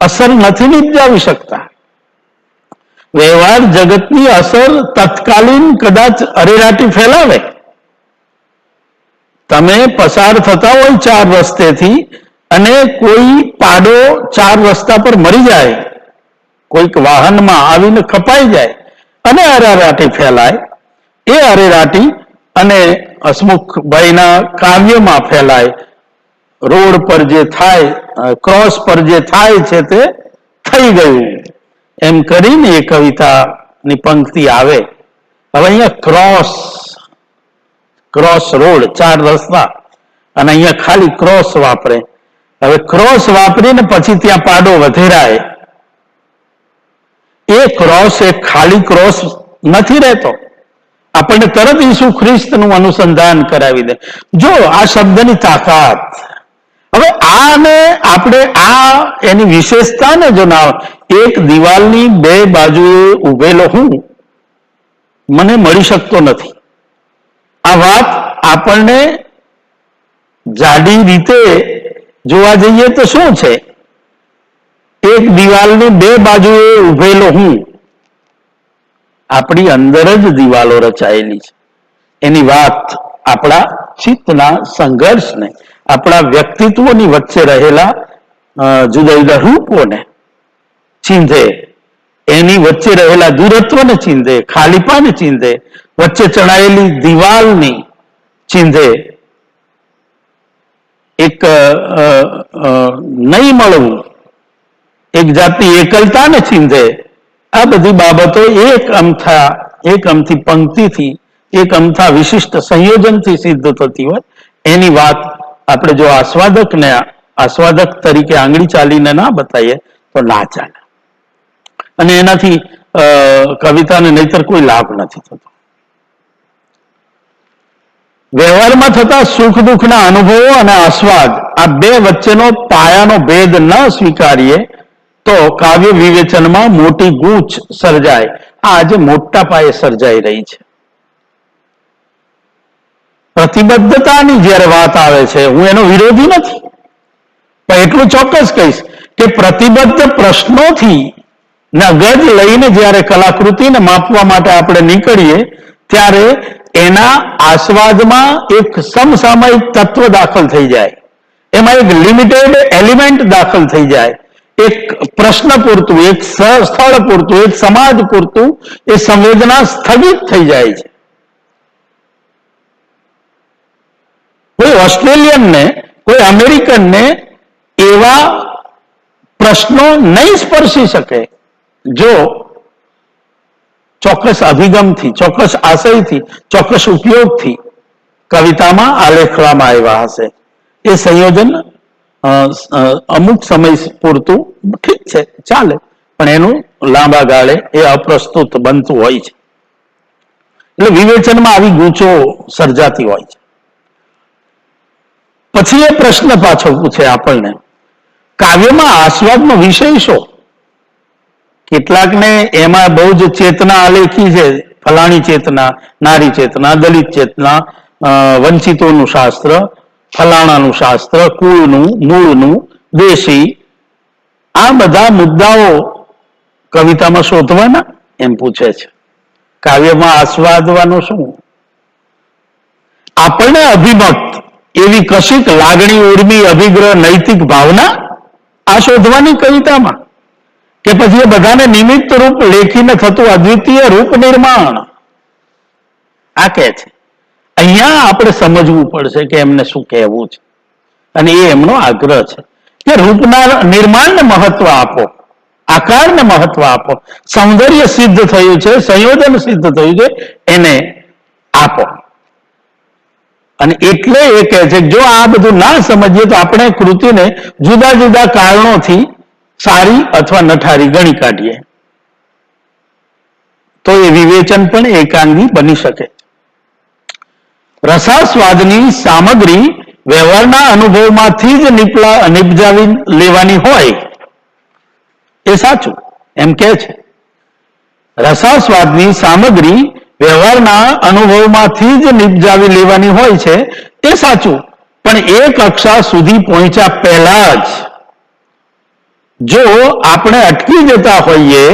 અસર નથી નિપજાવી શકતા. વ્યવહાર જગતની અસર તત્કાલીન કદાચ અરેરાટી ફેલાવે. તમે પસાર થતા હોય 4 રસ્તેથી અને કોઈ પાડો 4 રસ્તા પર મરી જાય, કોઈક વાહનમાં આવીને કપાઈ જાય અને અરેરાટી ફેલાય. એ અરેરાટી અને હસમુખભાઈના કાવ્યમાં ફેલાય. રોડ પર જે થાય, ક્રોસ પર જે થાય છે તે થઈ ગયું એમ કરીને એ કવિતાની પંક્તિ આવે. હવે અહીંયા ક્રોસ રોડ, 4 રસ્તા, અને અહીંયા ખાલી ક્રોસ વાપરે. હવે ક્રોસ વાપરીને પછી ત્યાં પાડો વધેરાય. એ ક્રોસ એક ખાલી ક્રોસ નથી રહેતો. આપણને તરત ઈસુ ખ્રિસ્તનું અનુસંધાન કરાવી દે. જો આ શબ્દની તાકાત. હવે આને આપણે એની વિશેષતાને જો ના, એક દિવાલની 2 બાજુએ ઉભેલો હું મને મળી શકતો નથી. આ વાત આપણને જાડી રીતે જોવા જઈએ તો શું છે? એક દિવાલની 2 બાજુએ ઉભેલો હું, આપણી અંદર જ દિવાલો રચાયેલી છે. એની વાત આપણા ચિત્તના સંઘર્ષને, આપણા વ્યક્તિત્વની વચ્ચે રહેલા જુદા જુદા રૂપોને ચીંધે, એની વચ્ચે રહેલા દૂરત્વને ચીંધે, ખાલીપાને ચીંધે, વચ્ચે ચણાયેલી દિવાલની ચીંધે, એક નહીં મળવું, એક જાતની એકલતાને ચીંધે. આ બધી બાબતો એક અમથી પંક્તિથી, એક અમથા વિશિષ્ટ સંયોજનથી સિદ્ધ થતી હોય. એની વાત આપણે જો આસ્વાદક તરીકે આંગળી ચાલીને ના બતાવીએ તો ના ચાલે. અને એનાથી કવિતાને નહીતર કોઈ લાભ નથી થતો. વ્યવહારમાં થતા સુખ દુઃખના અનુભવો અને આસ્વાદ, આ 2 વચ્ચેનો પાયાનો ભેદ ન સ્વીકારીએ તો તો કાવ્ય વિવેચનમાં મોટી ગૂંચ સર્જાય. આ આજે મોટા પાયે સર્જાઈ રહી છે. પ્રતિબદ્ધતાની જ્યારે વાત આવે છે, હું એનો વિરોધી નથી, પણ એટલું ચોક્કસ કહીશ કે પ્રતિબદ્ધ પ્રશ્નોથી ના ગજ લઈને જ્યારે કલાકૃતિને માપવા માટે આપણે નીકળીએ ત્યારે એના આસ્વાદમાં એક સમસામયિક તત્વ દાખલ થઈ જાય, એમાં એક લિમિટેડ એલિમેન્ટ દાખલ થઈ જાય, એક પ્રશ્ન પૂરતું, એક સ્થળ પૂરતું, એક સમાજ પૂરતું એ સંવેદના સ્થગિત થઈ જાય છે. કોઈ ઓસ્ટ્રેલિયનને, કોઈ અમેરિકનને એવા પ્રશ્નો નહીં સ્પર્શી શકે જો ચોક્કસ અભિગમથી, ચોક્કસ આશયથી, ચોક્કસ ઉપયોગથી કવિતામાં આલેખવામાં આવ્યા હશે. એ સંયોજન અમુક સમય પૂરતું ઠીક છે, ચાલે, પણ એનું લાંબા ગાળે એ અપ્રસ્તુત બનતું હોય છે. એટલે વિવેચનમાં આવી ગૂંચો સર્જાતી હોય છે. પછી એ પ્રશ્ન પાછો પૂછે આપણને, કાવ્યમાં આસ્વાદનો વિષય શું? કેટલાકને એમાં બહુ જ ચેતના આલેખી છે, ફલાણી ચેતના, નારી ચેતના, દલિત ચેતના, વંચિતોનું શાસ્ત્ર, ફલાણાનું શાસ્ત્ર, કુળનું, મૂળનું, દેશી, આ બધા મુદ્દાઓ કવિતામાં શોધવાના એમ પૂછે છે. કાવ્યમાં આસ્વાદવાનું શું? આપણને અભિમત એવી કશીક લાગણી, ઉર્મી, અભિગ્રહ, નૈતિક ભાવના આ શોધવાની કવિતામાં, કે પછી એ બધાને નિમિત્ત રૂપ લેખીને થતું અદ્વિતીય રૂપ નિર્માણ? આ કહે છે. અહીંયા આપણે સમજવું પડશે કે એમને શું કહેવું છે, અને એ એમનો આગ્રહ છે કે રૂપના નિર્માણને મહત્વ આપો, આકારને મહત્વ આપો, સૌંદર્ય સિદ્ધ થયું છે, સંયોજન સિદ્ધ થયું છે, એને આપો. અને એટલે એ કહે છે જો આ બધું ના સમજીએ તો આપણે કૃતિને જુદા જુદા કારણોથી સારી અથવા નઠારી ગણી કાઢીએ, તો એ વિવેચન પણ એકાંગી બની શકે. રસાસ્વાદની સામગ્રી વ્યવહારના અનુભવમાંથી જ નિપજાવી લેવાની હોય એ સાચું, એમ કે છે. રસાસ્વાદની સામગ્રી વ્યવહારના અનુભવમાંથી જ નિપજાવી લેવાની હોય છે એ સાચું, પણ એ કક્ષા સુધી પહોંચ્યા પહેલા જ જો આપણે અટકી જતા હોઈએ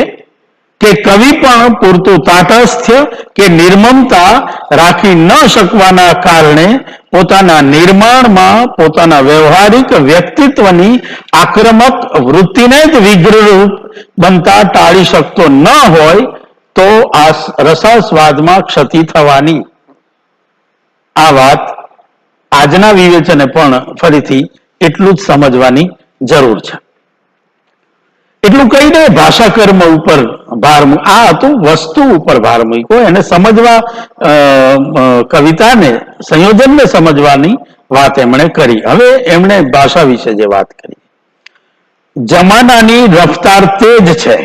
કે કવિ પણ પૂરતું તાટસ્થ્ય કે નિર્મમતા રાખી ન શકવાના કારણે પોતાના નિર્માણમાં પોતાના વ્યવહારિક વ્યક્તિત્વની આક્રમક વૃત્તિને જ વિગ્રહરૂપ બનતા ટાળી શકતો ન હોય તો આ રસાસ્વાદમાં ક્ષતિ થવાની. આ વાત આજના વિવેચને પણ ફરીથી એટલું જ સમજવાની જરૂર છે. એટલું કહીને ભાષા કર્મ ઉપર ભાર, આ હતું વસ્તુ ઉપર ભાર મૂક્યો, એને સમજવા, કવિતાને, સંયોજનને સમજવાની વાત એમણે કરી. હવે એમણે ભાષા વિશે જે વાત કરી, જમાનાની રફતાર તેજ છે,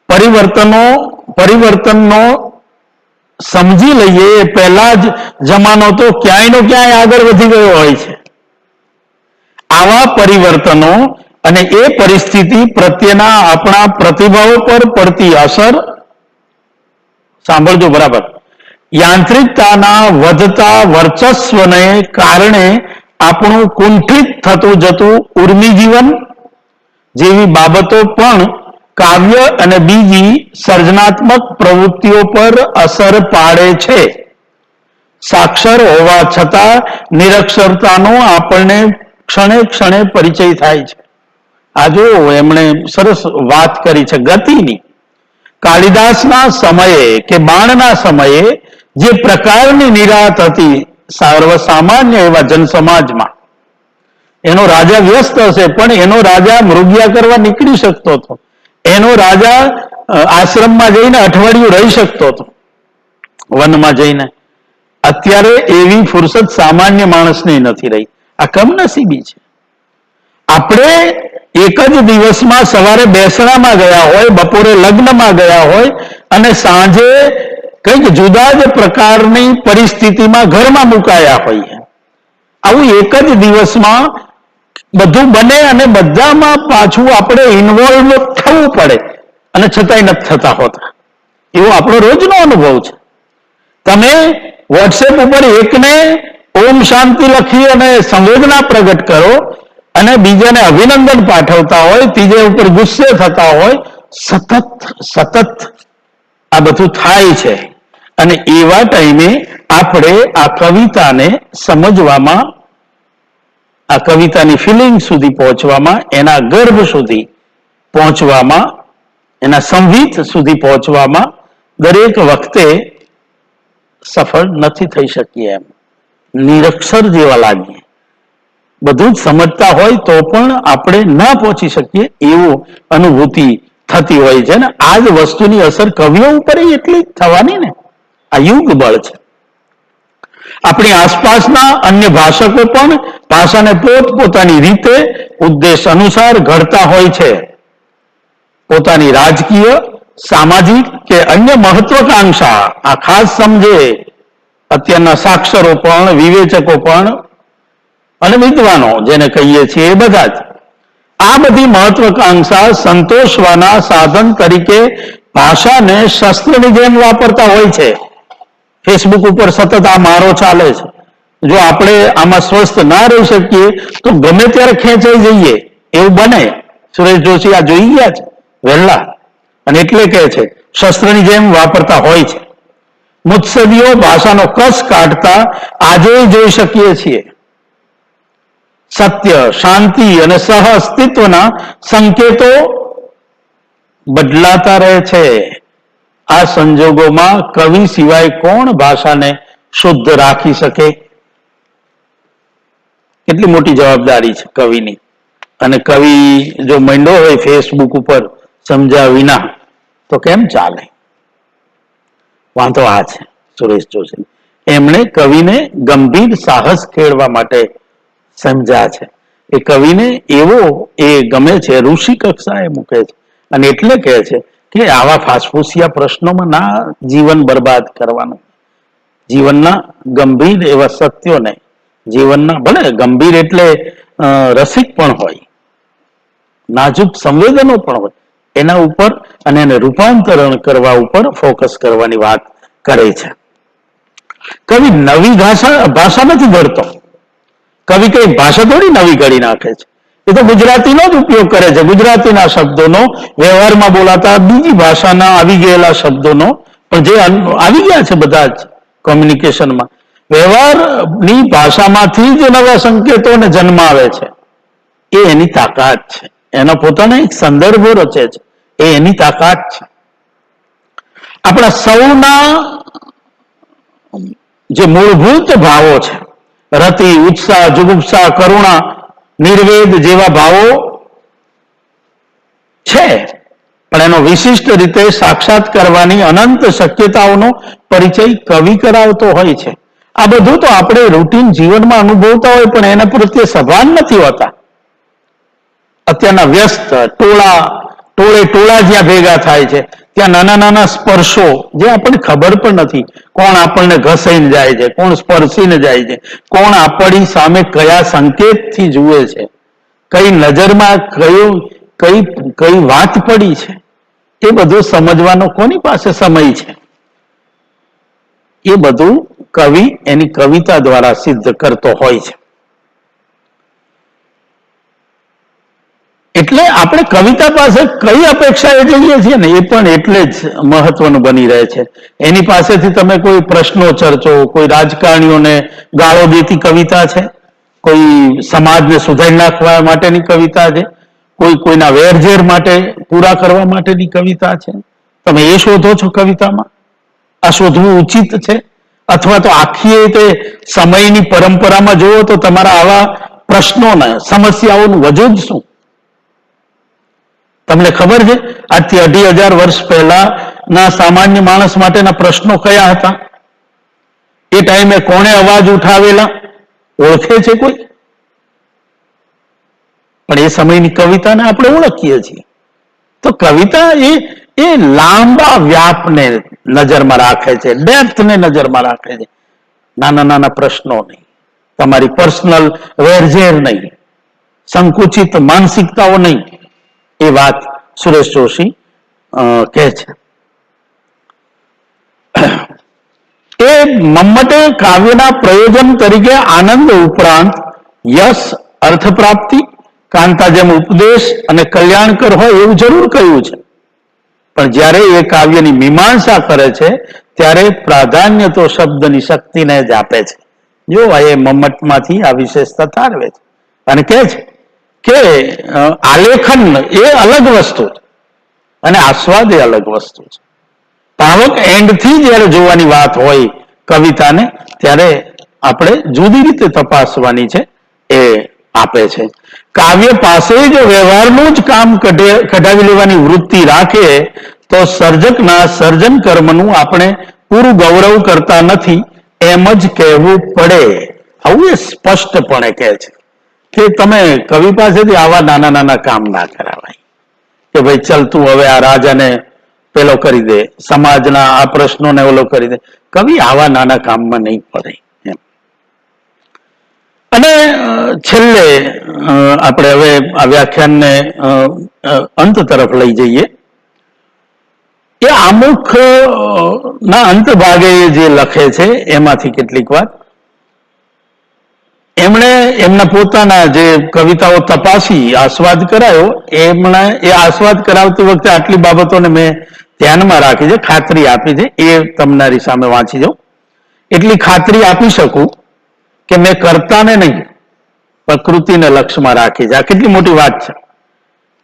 પરિવર્તનનો સમજી લઈએ એ પહેલા જ જમાનો તો ક્યાંયનો ક્યાંય આગળ વધી ગયો હોય છે. આવા પરિવર્તનો અને એ પરિસ્થિતિ પ્રત્યેના આપણા પ્રતિભાવો પર પડતી અસર, સાંભળજો બરાબર, યાંત્રિકતાના વધતા વર્ચસ્વને કારણે આપણું કુંઠિત થતું જતું ઉર્મી જીવન જેવી બાબતો પણ કાવ્ય અને બીજી સર્જનાત્મક પ્રવૃત્તિઓ પર અસર પાડે છે. સાક્ષર હોવા છતાં નિરક્ષરતાનો આપણને ક્ષણે ક્ષણે પરિચય થાય છે. આ જો એમણે સરસ વાત કરી છે ગતિની. કાલિદાસના સમયે કે બાણના સમયે જે પ્રકારની નિરાત હતી સર્વસામાન્ય એવા જનસમાજમાં, એનો રાજા વ્યસ્ત હશે પણ એનો રાજા મૃગ્યા કરવા નીકળી શકતો હતો, એનો રાજા આશ્રમમાં જઈને અઠવાડિયું રહી શકતો હતો, વનમાં જઈને. અત્યારે એવી ફુરસત સામાન્ય માણસની નથી રહી. આ કમનસીબી છે. આપણે એક જ દિવસમાં સવારે બેસણામાં ગયા હોય, બપોરે લગ્નમાં ગયા હોય અને સાંજે કંઈક જુદા જ પ્રકારની પરિસ્થિતિમાં ઘરમાં મુકાયા હોઈએ. આવું એક જ દિવસમાં બધું બને અને બધામાં પાછું આપણે ઇન્વોલ્વ થવું પડે અને છતાંય નથી થતા હોતા. એવો આપણો રોજનો અનુભવ છે. તમે વોટ્સએપ ઉપર એકને ઓમ શાંતિ લખી અને સંવેદના પ્રગટ કરો અને બીજાને અભિનંદન પાઠવતા હોય, ત્રીજે ઉપર ગુસ્સે થતા હોય, સતત આ બધું થાય છે. અને એવા ટાઈમે આપણે આ કવિતાને સમજવામાં, આ કવિતાની ફિલિંગ સુધી પહોંચવામાં, એના ગર્ભ સુધી પહોંચવામાં, એના સંવિત સુધી પહોંચવામાં દરેક વખતે સફળ નથી થઈ શકીએ. એમ નિરક્ષર જેવા લાગીએ, બધું જ સમજતા હોય તો પણ આપણે ન પહોંચી શકીએ એવું અનુભૂતિ થતી હોય છે. ને આ જ વસ્તુની અસર કવિઓ ઉપર એટલી જ થવાની ને. આ યુગ બળ છે. આપણી આસપાસના અન્ય ભાષકો પણ ભાષાને પોતપોતાની રીતે ઉદ્દેશ અનુસાર ઘડતા હોય છે. પોતાની રાજકીય, સામાજિક કે અન્ય મહત્વકાંક્ષા આ ખાસ સમજે અત્યારના સાક્ષરો પણ, વિવેચકો પણ અને વિદ્વાનો જેને કહીએ છીએ એ બધા જ આ બધી મહત્વકાંક્ષા સંતોષવાના સાધન તરીકે ભાષાને શસ્ત્રની જેમ વાપરતા હોય છે. ફેસબુક ઉપર સતત આ મારો ચાલે છે. જો આપણે આમાં સ્વસ્થ ના રહી શકીએ તો ગમે ત્યારે ખેંચાઈ જઈએ એવું બને. સુરેશ જોશી આ જોઈ ગયા છે વહેલા, અને એટલે કહે છે શસ્ત્રની જેમ વાપરતા હોય છે. મુત્સદીઓ ભાષાનો કસ કાઢતા આજે જોઈ શકીએ છીએ. સત્ય, શાંતિ અને સહ અસ્તિત્વના સંકેતો બદલાતા રહે છે. આ સંજોગોમાં કવિ સિવાય કોણ ભાષાને શુદ્ધ રાખી શકે? કેટલી મોટી જવાબદારી છે કવિની. અને કવિ જો મંડ્યો હોય ફેસબુક ઉપર સમજ્યા વિના તો કેમ ચાલે? વાંધો આ છે સુરેશ જોશી. એમણે કવિને ગંભીર સાહસ ખેડવા માટે સમજ્યા છે. એ કવિને એવો એ ગમે છે, ઋષિ કક્ષાએ મૂકે છે. અને એટલે કહે છે કે આવા ફાસફૂસિયા પ્રશ્નોમાં ના જીવન બરબાદ કરવાનું. જીવનના ગંભીર એવા સત્યોને, જીવનના ભલે ગંભીર એટલે રસિક પણ હોય, નાજુક સંવેદનો પણ હોય, એના ઉપર અને એને રૂપાંતરણ કરવા ઉપર ફોકસ કરવાની વાત કરે છે. કવિ નવી ભાષા નથી ઘડતો. કવિ કઈ ભાષા થોડી નવી ઘડી નાખે છે. એ તો ગુજરાતીનો જ ઉપયોગ કરે છે. ગુજરાતીના શબ્દોનો, વ્યવહારમાં બોલાતા બીજી ભાષાના આવી ગયેલા શબ્દોનો, પણ જે આવી ગયા છે બધા જ કોમ્યુનિકેશનમાં, વ્યવહારની ભાષામાંથી જ નવા સંકેતોને જન્મ આવે છે. એ એની તાકાત છે. એનો પોતાનો એક સંદર્ભો રચે છે. એ એની તાકાત છે. આપણા સૌના જે મૂળભૂત ભાવો છે, રતિ, ઉત્સાહ, જુગુપ્સા, કરુણા, નિર્વેદ જેવા ભાવો છે, પણ એનો વિશિષ્ટ રીતે સાક્ષાત કરવાની અનંત શક્યતાઓનો પરિચય કવિ કરાવતો હોય છે. આ બધું તો આપણે રૂટીન જીવનમાં અનુભવતા હોય પણ એના પ્રત્યે સભાન નથી હોતા. અત્યારના વ્યસ્ત ટોળા જ્યાં ભેગા થાય છે ત્યાં નાના નાના સ્પર્શો જે આપણને ખબર પણ નથી, કોણ આપણને ઘસાઈને જાય છે, કોણ સ્પર્શીને જાય છે, કોણ આપણી સામે કયા સંકેતથી જુએ છે, કઈ નજરમાં કઈ વાત પડી છે, એ બધું સમજવાનો કોની પાસે સમય છે? એ બધું કવિ એની કવિતા દ્વારા સિદ્ધ કરતો હોય છે. એટલે આપણે કવિતા પાસે કઈ અપેક્ષાએ જઈએ છીએ ને એ પણ એટલે જ મહત્વનું બની રહે છે. એની પાસેથી તમે કોઈ પ્રશ્નો ચર્ચો, કોઈ રાજકારણીઓને ગાળો દેતી કવિતા છે, કોઈ સમાજને સુધારી નાખવા માટેની કવિતા છે, કોઈના વેરઝેર માટે પૂરા કરવા માટેની કવિતા છે. તમે એ શોધો છો કવિતામાં? આ શોધવું ઉચિત છે? અથવા તો આખી રીતે સમયની પરંપરામાં જુઓ તો તમારા આવા પ્રશ્નોને, સમસ્યાઓનું વજૂદ શું? તમને ખબર છે આજથી 2500 વર્ષ પહેલાના સામાન્ય માણસ માટેના પ્રશ્નો કયા હતા? એ ટાઈમે કોણે અવાજ ઉઠાવેલા? ઓળખે છે કોઈ? પણ એ સમયની કવિતાને આપણે ઓળખીએ છીએ. તો કવિતા એ લાંબા વ્યાપને નજરમાં રાખે છે, ડેપ્થને નજરમાં રાખે છે, નાના નાના પ્રશ્નો નહીં, તમારી પર્સનલ વેરઝેર નહીં. સંકુચિત માનસિકતાઓ નહીં, એ વાત સુરેશ જોશી કહે છે. એ મમ્મટે કાવ્યના પ્રયોજન તરીકે આનંદ ઉપરાંત યશ, અર્થ પ્રાપ્તિ, કાંતા જેમ ઉપદેશ અને કલ્યાણકર હોય એવું જરૂર કહ્યું છે, પણ જ્યારે એ કાવ્યની મીમાંસા કરે છે ત્યારે પ્રાધાન્ય તો શબ્દની શક્તિને જ આપે છે. જો એ મમ્મટમાંથી આ વિશેષતા તારવે છે અને કહે છે કે આલેખન એ અલગ વસ્તુ અને આસ્વાદ એ અલગ વસ્તુ છે. ભાવક એન્ડથી જ્યારે જોવાની વાત હોય કવિતાને, ત્યારે આપણે જુદી રીતે તપાસવાની છે એ આપે છે. કાવ્ય પાસે જો વ્યવહારનું જ કામ કઢાવી લેવાની વૃત્તિ રાખે તો સર્જકના સર્જન કર્મનું આપણે પૂરું ગૌરવ કરતા નથી એમ જ કહેવું પડે. આવું એ સ્પષ્ટપણે કહે છે કે તમે કવિ પાસેથી આવા નાના નાના કામ ના કરાવાય કે ભાઈ ચલ તું હવે આ રાજાને પેલો કરી દે, સમાજના આ પ્રશ્નોને ઓલો કરી દે. કવિ આવા નાના કામમાં નહીં પડે એમ. અને છેલ્લે આપણે હવે આ વ્યાખ્યાનને અંત તરફ લઈ જઈએ. એ આમુખ ના અંત ભાગે જે લખે છે એમાંથી કેટલીક વાત એમણે એમના પોતાના જે કવિતાઓ તપાસી આસ્વાદ કરાયો, એમણે એ આસ્વાદ કરાવતી વખતે આટલી બાબતોને મેં ધ્યાનમાં રાખી છે, ખાતરી આપી છે. એ તમારી સામે વાંચી જાઉં. એટલી ખાતરી આપી શકું કે મેં કર્તાને નહીં પ્રકૃતિને લક્ષ્યમાં રાખી છે. આ કેટલી મોટી વાત છે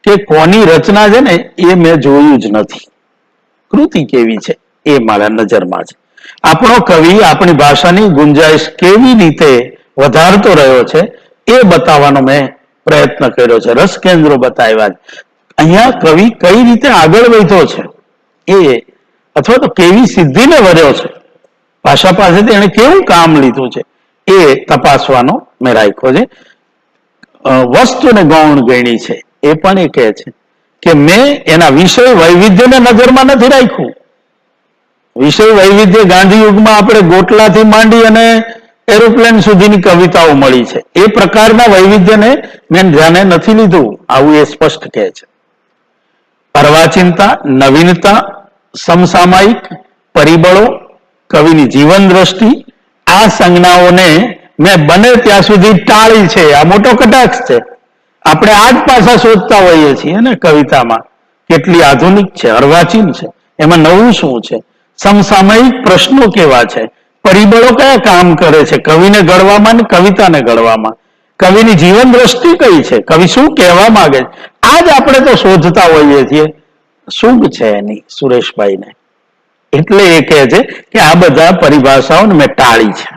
કે કોની રચના છે ને એ મેં જોયું જ નથી, કૃતિ કેવી છે એ મારા નજરમાં છે. આપણો કવિ આપણી ભાષાની ગુંજાઈશ કેવી રીતે વધારતો રહ્યો છે એ બતાવવાનો મેં પ્રયત્ન કર્યો છે. રસ કેન્દ્રો બતાવ્યા છે. અહીંયા કવિ કઈ રીતે આગળ વધ્યો છે એ, અથવા તો કેવી સિદ્ધિને વર્યો છે, ભાષા પાસેથી એને કેવું કામ લીધું છે એ તપાસવાનો મેં રાખ્યો છે. વસ્તુને ગૌણ ગણી છે એ પણ એ કહે છે કે મેં એના વિષય વૈવિધ્યને નજરમાં નથી રાખ્યું. વિષય વૈવિધ્ય ગાંધી યુગમાં આપણે ગોટલાથી માંડી અને એરોપ્લેન સુધીની કવિતાઓ મળી છે. એ પ્રકારના વૈવિધ્યને મેં ધ્યાને નથી લીધું, આવું એ સ્પષ્ટ કહે છે. અર્વાચીનતા, નવીનતા, સમસામયિક પરિબળો, કવિની જીવન દ્રષ્ટિ, આ સંજ્ઞાઓને મેં બને ત્યાં સુધી ટાળી છે. આ મોટો કટાક્ષ છે. આપણે આ જ પાસા શોધતા હોઈએ છીએ ને કવિતામાં. કેટલી આધુનિક છે, અર્વાચીન છે, એમાં નવું શું છે, સમસામયિક પ્રશ્નો કેવા છે, પરિબળો કયા કામ કરે છે કવિને ઘડવામાં ને કવિતાને ઘડવામાં, કવિની જીવન દ્રષ્ટિ કઈ છે, કવિ શું કહેવા માંગે છે, આ જ આપણે તો શોધતા હોઈએ છીએ. શું છે એની સુરેશભાઈને? એટલે એ કહે છે કે આ બધા પરિભાષાઓને મેં ટાળી છે.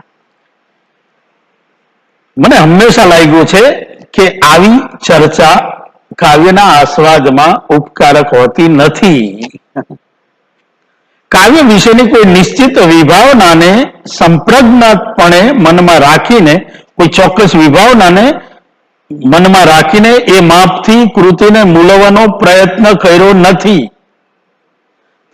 મને હંમેશા લાગ્યું છે કે આવી ચર્ચા કાવ્યના આસ્વાદમાં ઉપકારક હોતી નથી. કાવ્ય વિશેની કોઈ નિશ્ચિત વિભાવનાને સંપ્રજ્ઞાતપણે મનમાં રાખીને, કોઈ ચોક્કસ વિભાવનાને મનમાં રાખીને એ માપથી કૃતિને મૂલવવાનો પ્રયત્ન કર્યો નથી.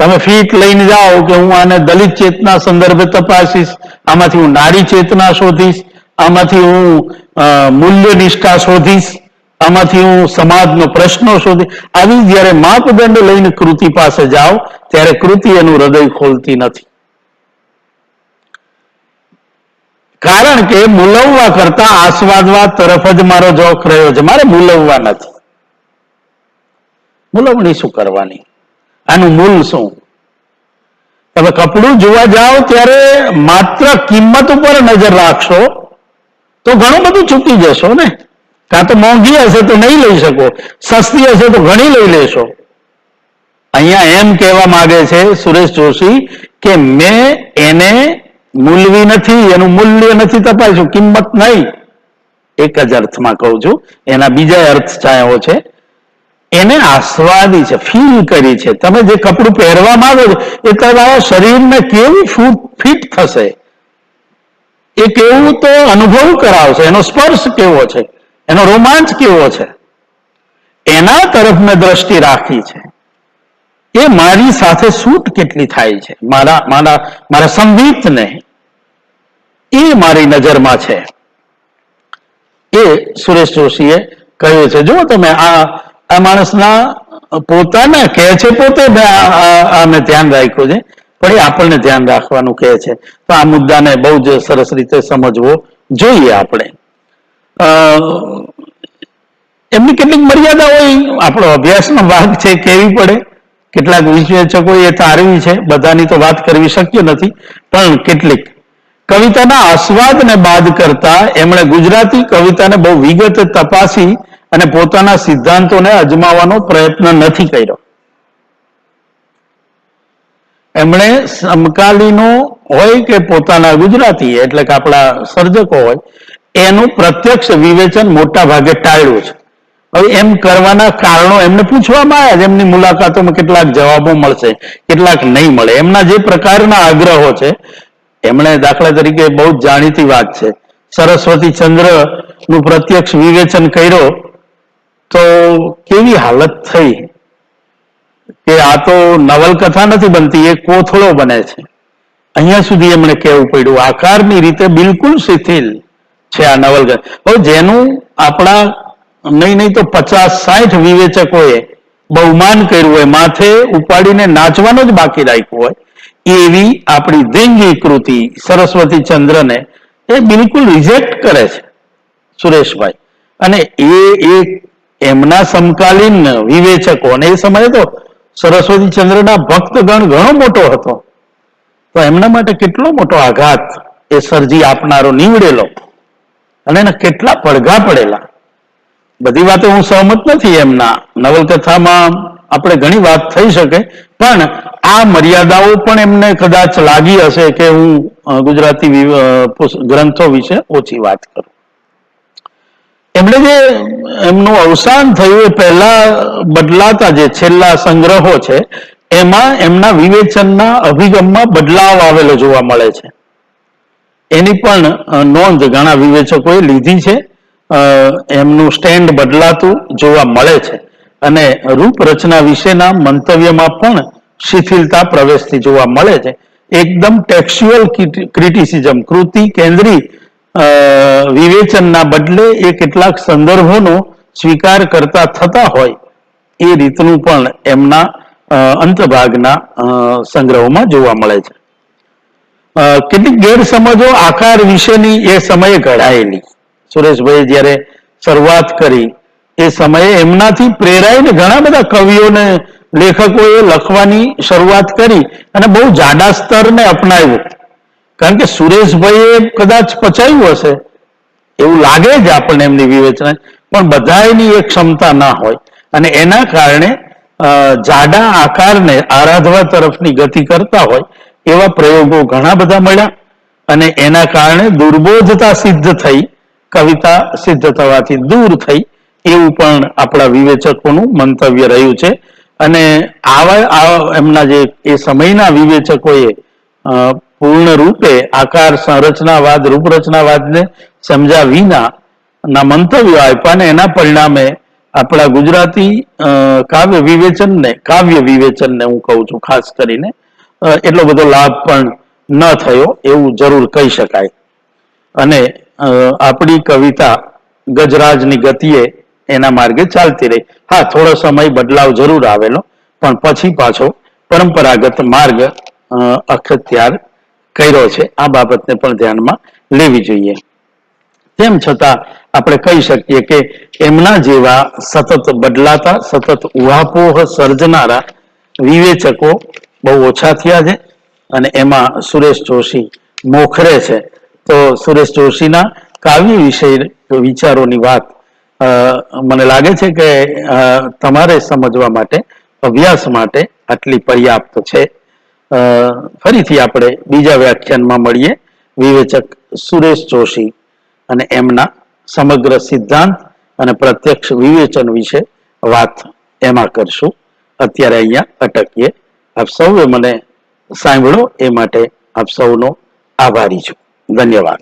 તમે ફીટ લઈને જાઓ કે હું આને દલિત ચેતના સંદર્ભે તપાસીશ, આમાંથી હું નારી ચેતના શોધીશ, આમાંથી હું મૂલ્ય નિષ્ઠા શોધીશ, આમાંથી હું સમાજનો પ્રશ્નો શોધીશ, આવી જ્યારે માપદંડ લઈને કૃતિ પાસે જાઓ ત્યારે કૃતિ એનું હૃદય ખોલતી નથી. કારણ કે મૂલવવા કરતા આસ્વાદવા તરફ જ મારો જોખ રહ્યો છે. મારે મૂલવવા નથી. મૂલવણી શું કરવાની? આનું મૂળ શું? તમે કપડું જોવા જાઓ ત્યારે માત્ર કિંમત ઉપર નજર રાખશો તો ઘણું બધું ચૂકી જશો ને. કાં તો મોંઘી હશે તો નહીં લઈ શકો, સસ્તી હશે તો ઘણી લઈ લેશો. અહીંયા એમ કહેવા માંગે છે સુરેશ જોશી કે મેં એને મૂલવી નથી, એનું મૂલ્ય નથી તપાસ્યું, કિંમત નહીં. એક જ અર્થમાં કહું છું, એના બીજા અર્થ છાયો છે. એને આસ્વાદી છે, ફીલ કરી છે. તમે જે કપડું પહેરવા માંગો છો એ તમારા શરીરને કેવું ફિટ થશે, એ કેવું તો અનુભવ કરાવશે, એનો સ્પર્શ કેવો છે, એનો રોમાંચ કેવો છે, એના તરફ મેં દ્રષ્ટિ રાખી છે. એ મારી સાથે સૂટ કેટલી થાય છે, મારા સંગીતને, એ મારી નજરમાં છે. એ સુરેશ જોશીએ કહ્યું છે. જુઓ તમે આ માણસના પોતાના કહે છે, પોતે મેં ધ્યાન રાખ્યું છે, પણ એ આપણને ધ્યાન રાખવાનું કહે છે. તો આ મુદ્દાને બહુ જ સરસ રીતે સમજવો જોઈએ આપણે. એમની કેટલીક મર્યાદા હોય, આપણો અભ્યાસનો ભાગ છે, કેવી પડે. કેટલાક વિવેચકો એ તારવી છે, બધાની તો વાત કરવી શક્ય નથી, પણ કેટલીક કવિતાના આસ્વાદને બાદ કરતા એમણે ગુજરાતી કવિતાને બહુ વિગત તપાસી અને પોતાના સિદ્ધાંતોને અજમાવવાનો પ્રયત્ન નથી કર્યો. એમણે સમકાલીનો હોય કે પોતાના ગુજરાતી એટલે કે આપણા સર્જકો હોય એનું પ્રત્યક્ષ વિવેચન મોટા ભાગે ટાળ્યું છે. હવે એમ કરવાના કારણો એમને પૂછવામાં આવ્યા, એમની મુલાકાતોમાં કેટલાક જવાબો મળશે, કેટલાક નહીં મળે. એમના જે પ્રકારના આગ્રહો છે, એમણે દાખલા તરીકે બહુ જ જાણીતી વાત છે, સરસ્વતી ચંદ્ર નું પ્રત્યક્ષ વિવેચન કર્યો તો કેવી હાલત થઈ કે આ તો નવલકથા નથી બનતી, એ કોથળો બને છે. અહીંયા સુધી એમણે કહેવું પડ્યું, આકારની રીતે બિલકુલ શિથિલ છે આ નવલકથા. હવે જેનું આપણા નહીં તો 50-60 વિવેચકોએ બહુમાન કર્યું હોય, માથે ઉપાડીને નાચવાનું જ બાકી રાખ્યું હોય, એવી આપણી દેંગી કૃતિ સરસ્વતી ચંદ્રને એ બિલકુલ રિજેક્ટ કરે છે સુરેશભાઈ. અને એ એમના સમકાલીન વિવેચકો, અને એ સમયે તો સરસ્વતી ચંદ્રના ભક્તગણ ઘણો મોટો હતો, તો એમના માટે કેટલો મોટો આઘાત એ સર્જી આપનારો નીવડેલો, અને એના કેટલા પડઘા પડેલા. બધી વાતે હું સહમત નથી એમના, નવલકથામાં આપણે ઘણી વાત થઈ શકે, પણ આ મર્યાદાઓ પણ એમને કદાચ લાગી હશે કે હું ગુજરાતી ગ્રંથો વિશે ઓછી વાત કરું. એમણે જે એમનું અવસાન થયું એ પહેલા બદલાતા જે છેલ્લા સંગ્રહો છે એમાં એમના વિવેચનના અભિગમમાં બદલાવ આવેલો જોવા મળે છે. એની પણ નોંધ ઘણા વિવેચકોએ લીધી છે. એમનું સ્ટેન્ડ બદલાતું જોવા મળે છે અને રૂપરચના વિશેના મંતવ્યમાં પણ શિથિલતા પ્રવેશતી જોવા મળે છે. એકદમ ટેક્સ્ચ્યુઅલ ક્રિટિસિઝમ, કૃતિ કેન્દ્રી વિવેચનના બદલે એ કેટલાક સંદર્ભોનો સ્વીકાર કરતા થતા હોય એ રીતનું પણ એમના અંતભાગના સંગ્રહોમાં જોવા મળે છે. કેટલીક ગેરસમજો આકાર વિશેની એ સમયે ઘડાયેલી. સુરેશભાઈ જ્યારે શરૂઆત કરી એ સમયે એમનાથી પ્રેરાઈને ઘણા બધા કવિઓને લેખકોએ લખવાની શરૂઆત કરી અને બહુ જાડા સ્તરને અપનાવ્યું. કારણ કે સુરેશભાઈએ કદાચ પચાવ્યું હશે એવું લાગે છે આપણને એમની વિવેચના, પણ બધાની એ ક્ષમતા ના હોય અને એના કારણે જાડા આકારને આરાધવા તરફની ગતિ કરતા હોય એવા પ્રયોગો ઘણા બધા મળ્યા અને એના કારણે દુર્બોધતા સિદ્ધ થઈ, કવિતા સિદ્ધ થવાથી દૂર થઈ, એવું પણ આપણા વિવેચકોનું મંતવ્ય રહ્યું છે. અને આવા એમના જે એ સમયના વિવેચકોએ પૂર્ણ રૂપે આકાર સંરચનાવાદ, રૂપરચનાવાદને સમજ્યા વિના ના મંતવ્યો આપ્યા અને એના પરિણામે આપણા ગુજરાતી કાવ્ય વિવેચનને હું કહું છું ખાસ કરીને એટલો બધો લાભ પણ ન થયો એવું જરૂર કહી શકાય. અને આપણી કવિતા ગજરાજની ગતિએ એના માર્ગે ચાલતી રહી. હા, થોડો સમય બદલાવ જરૂર આવેલો, પણ પછી પાછો પરંપરાગત માર્ગ અખત્યાર કર્યો છે. આ બાબતને પણ ધ્યાનમાં લેવી જોઈએ. તેમ છતાં આપણે કહી શકીએ કે એમના જેવા સતત બદલાતા, સતત ઉહાપોહ સર્જનારા વિવેચકો બહુ ઓછા થયા છે અને એમાં સુરેશ જોશી મોખરે છે. તો સુરેશ જોશીના કાવ્ય વિષય વિચારોની વાત મને લાગે છે કે તમારે સમજવા માટે, અભ્યાસ માટે આટલી પર્યાપ્ત છે. ફરીથી આપણે બીજા વ્યાખ્યાનમાં મળીએ. વિવેચક સુરેશ જોશી અને એમના સમગ્ર સિદ્ધાંત અને પ્રત્યક્ષ વિવેચન વિશે વાત એમાં કરશું. અત્યારે અહીંયા અટકીએ. આપ સૌએ મને સાંભળો એ માટે આપ સૌનો આભારી છું. ધન્યવાદ.